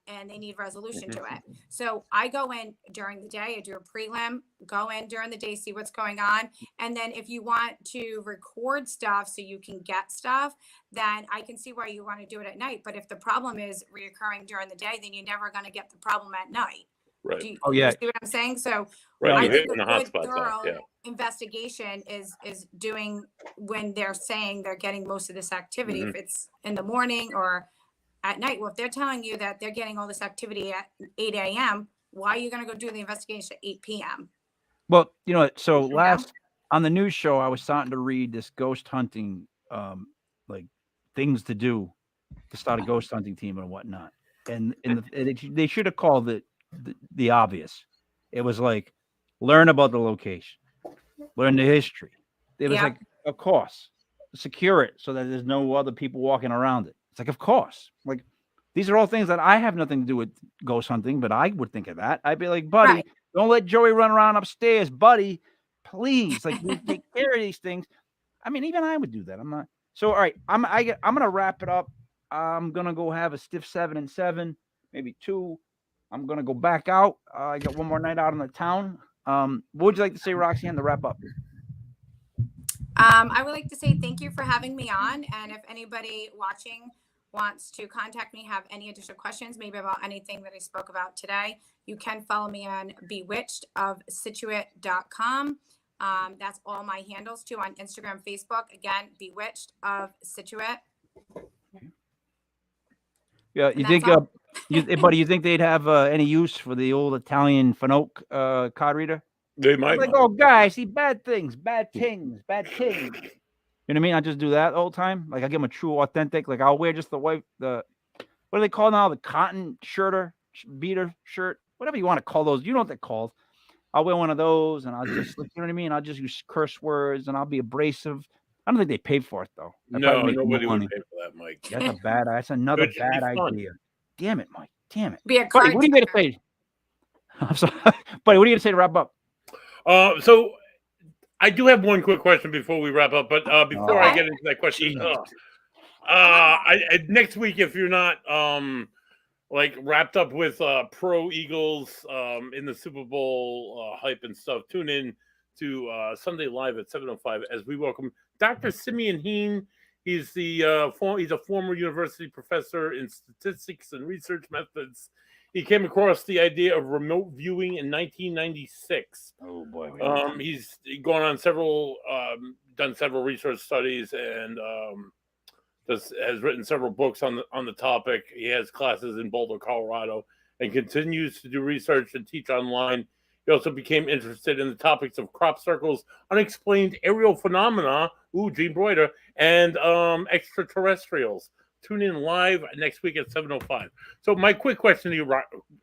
And they need resolution to it. So I go in during the day, I do a prelim, go in during the day, see what's going on. And then if you want to record stuff so you can get stuff, then I can see why you want to do it at night. But if the problem is reoccurring during the day, then you're never going to get the problem at night. Right. You see what I'm saying? So right. I think a good thorough investigation is doing when they're saying they're getting most of this activity, if it's in the morning or at night. Well, if they're telling you that they're getting all this activity at 8 a.m., why are you going to go do the investigation at 8 p.m.? Well, so on the news show, I was starting to read this ghost hunting, like things to do to start a ghost hunting team and whatnot. And they should have called it the obvious. It was like, learn about the location, learn the history. It was like, of course, secure it so that there's no other people walking around it. It's like, of course, like these are all things that I have nothing to do with ghost hunting, but I would think of that. I'd be like, buddy, don't let Joey run around upstairs, buddy. Please, like, we take care of these things. I mean, even I would do that. I'm not. So, all right, I'm gonna wrap it up. I'm gonna go have a stiff 7 and 7, maybe 2. I'm gonna go back out. I got one more night out in the town. What would you like to say, Roxanne, to wrap up? I would like to say thank you for having me on. And if anybody watching wants to contact me, have any additional questions, maybe about anything that I spoke about today, you can follow me on bewitchedofsituate.com. That's all my handles too on Instagram, Facebook. Again, Bewitched of Situate. Yeah, you think, buddy, you think they'd have any use for the old Italian Fanoke card reader? They might. Like, oh, guys, see bad things, bad things, bad things. You know what I mean? I just do that all the time. Like, I give them a true, authentic. Like, I'll wear just the what do they call now? The cotton beater shirt, whatever you want to call those. You know what they're called. I'll wear one of those, and I'll just, you know what I mean? I'll just use curse words, and I'll be abrasive. I don't think they paid for it though. No, nobody would pay for that, Mike. That's another bad idea. Damn it, Mike. Damn it. Be a buddy, what are you going to say? I'm sorry, buddy. What are you going to say to wrap up? So I do have one quick question before we wrap up, but before I get into that question, next week, if you're not like wrapped up with pro Eagles in the Super Bowl hype and stuff, tune in to Sunday Live at 7:05 as we welcome Dr. Simeon Heen. He's he's a former university professor in statistics and research methods. He came across the idea of remote viewing in 1996. Oh boy! He's gone on done several research studies, and has written several books on the topic. He has classes in Boulder, Colorado, and continues to do research and teach online. He also became interested in the topics of crop circles, unexplained aerial phenomena, Gene Broider, and extraterrestrials. Tune in live next week at 7:05. So my quick question to you,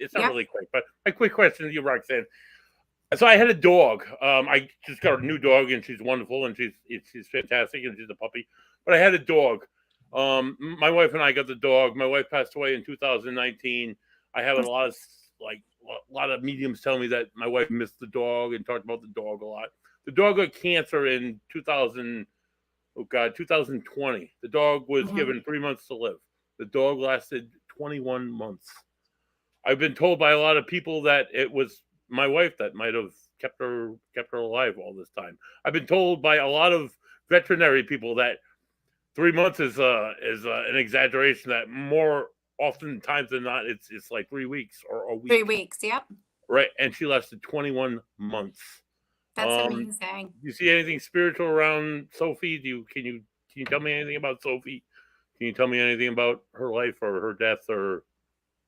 it's not really quick, but my quick question to you, Roxanne. So I had a dog. I just got a new dog, and she's wonderful, and she's fantastic, and she's a puppy. But I had a dog. My wife and I got the dog. My wife passed away in 2019. I have a lot of mediums tell me that my wife missed the dog and talked about the dog a lot. The dog got cancer in 2020. The dog was given 3 months to live. The dog lasted 21 months. I've been told by a lot of people that it was my wife that might have kept her alive all this time. I've been told by a lot of veterinary people that 3 months is an exaggeration. That more often times than not, it's like 3 weeks or a week. 3 weeks. Yep. Right, and she lasted 21 months. That's amazing. Do you see anything spiritual around Sophie? Can you tell me anything about Sophie? Can you tell me anything about her life or her death or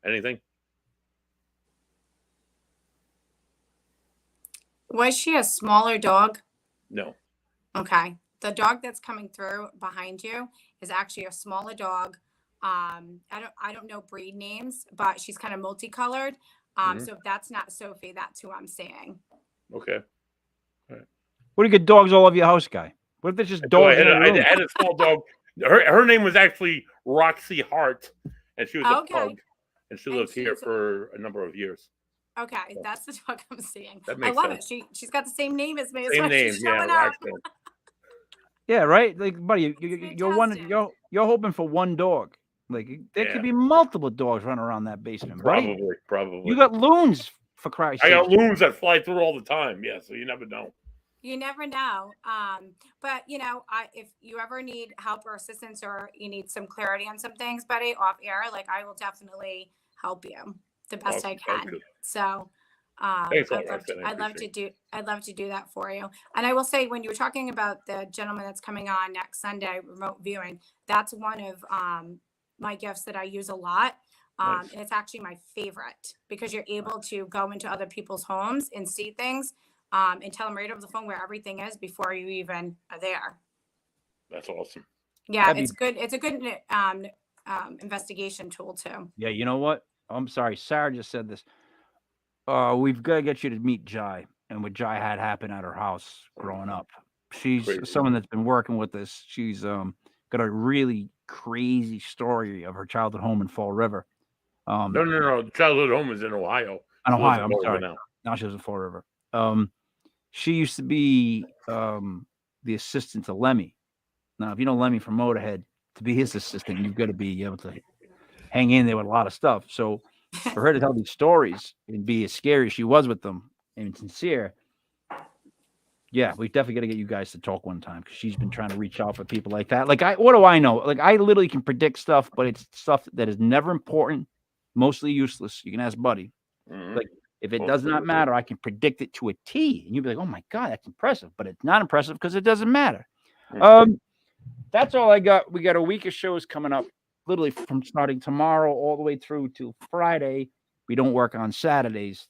anything? Was she a smaller dog? No. Okay. The dog that's coming through behind you is actually a smaller dog. I don't know breed names, but she's kind of multicolored. So if that's not Sophie, that's who I'm seeing. Okay. What do you get dogs all over your house, guy? What if there's just dogs in a room? I had a small dog. Her name was actually Roxy Hart, and she was a pug, and she lived here for a number of years. Okay, that's the dog I'm seeing. That I makes love sense. it. She's got the same name as me. Same name, yeah, Roxanne. Yeah, right. Like, buddy, you're hoping for one dog. Like, there could be multiple dogs running around that basement, buddy. Probably. You got loons, for Christ's sake. I got loons that fly through all the time. Yeah, so you never know. You never know. But if you ever need help or assistance, or you need some clarity on some things, buddy, off air, like, I will definitely help you the best I can. So I'd love to do that for you. And I will say, when you were talking about the gentleman that's coming on next Sunday, remote viewing, that's one of my gifts that I use a lot. And it's actually my favorite, because you're able to go into other people's homes and see things, and tell them right over the phone where everything is before you even are there. That's awesome. Yeah, it's good. It's a good investigation tool too. Yeah, you know what? I'm sorry, Sarah just said this. We've got to get you to meet Jai, and what Jai had happen at her house growing up. She's someone that's been working with us. She's got a really crazy story of her childhood home in Fall River. No. The childhood home is in Ohio. In Ohio, I'm sorry. Now she lives in Fall River. She used to be the assistant to Lemmy. Now, if you know Lemmy from Motorhead, to be his assistant, you've got to be able to hang in there with a lot of stuff. So for her to tell these stories and be as scary as she was with them and sincere, yeah, we definitely got to get you guys to talk one time, because she's been trying to reach out for people like that. Like, what do I know? Like, I literally can predict stuff, but it's stuff that is never important, mostly useless. You can ask Buddy. Like, if it does not matter, I can predict it to a T. And you'll be like, oh my God, that's impressive. But it's not impressive because it doesn't matter. That's all I got. We got a week of shows coming up, literally from starting tomorrow all the way through to Friday. We don't work on Saturdays,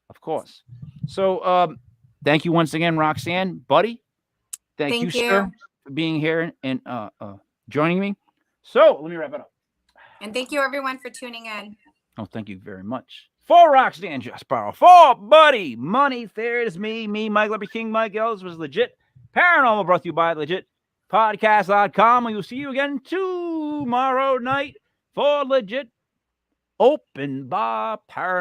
of course. So thank you once again, Roxanne. Buddy, thank you, sir, for being here and joining me. So let me wrap it up. And thank you, everyone, for tuning in. Oh, thank you very much. For Roxanne Jasparro, for Buddy Money, there's me, Mike Leopard King, Mike Ellis was Legit Paranormal, brought to you by LegitPodcast.com. We will see you again tomorrow night for Legit Open Bar Paranormal.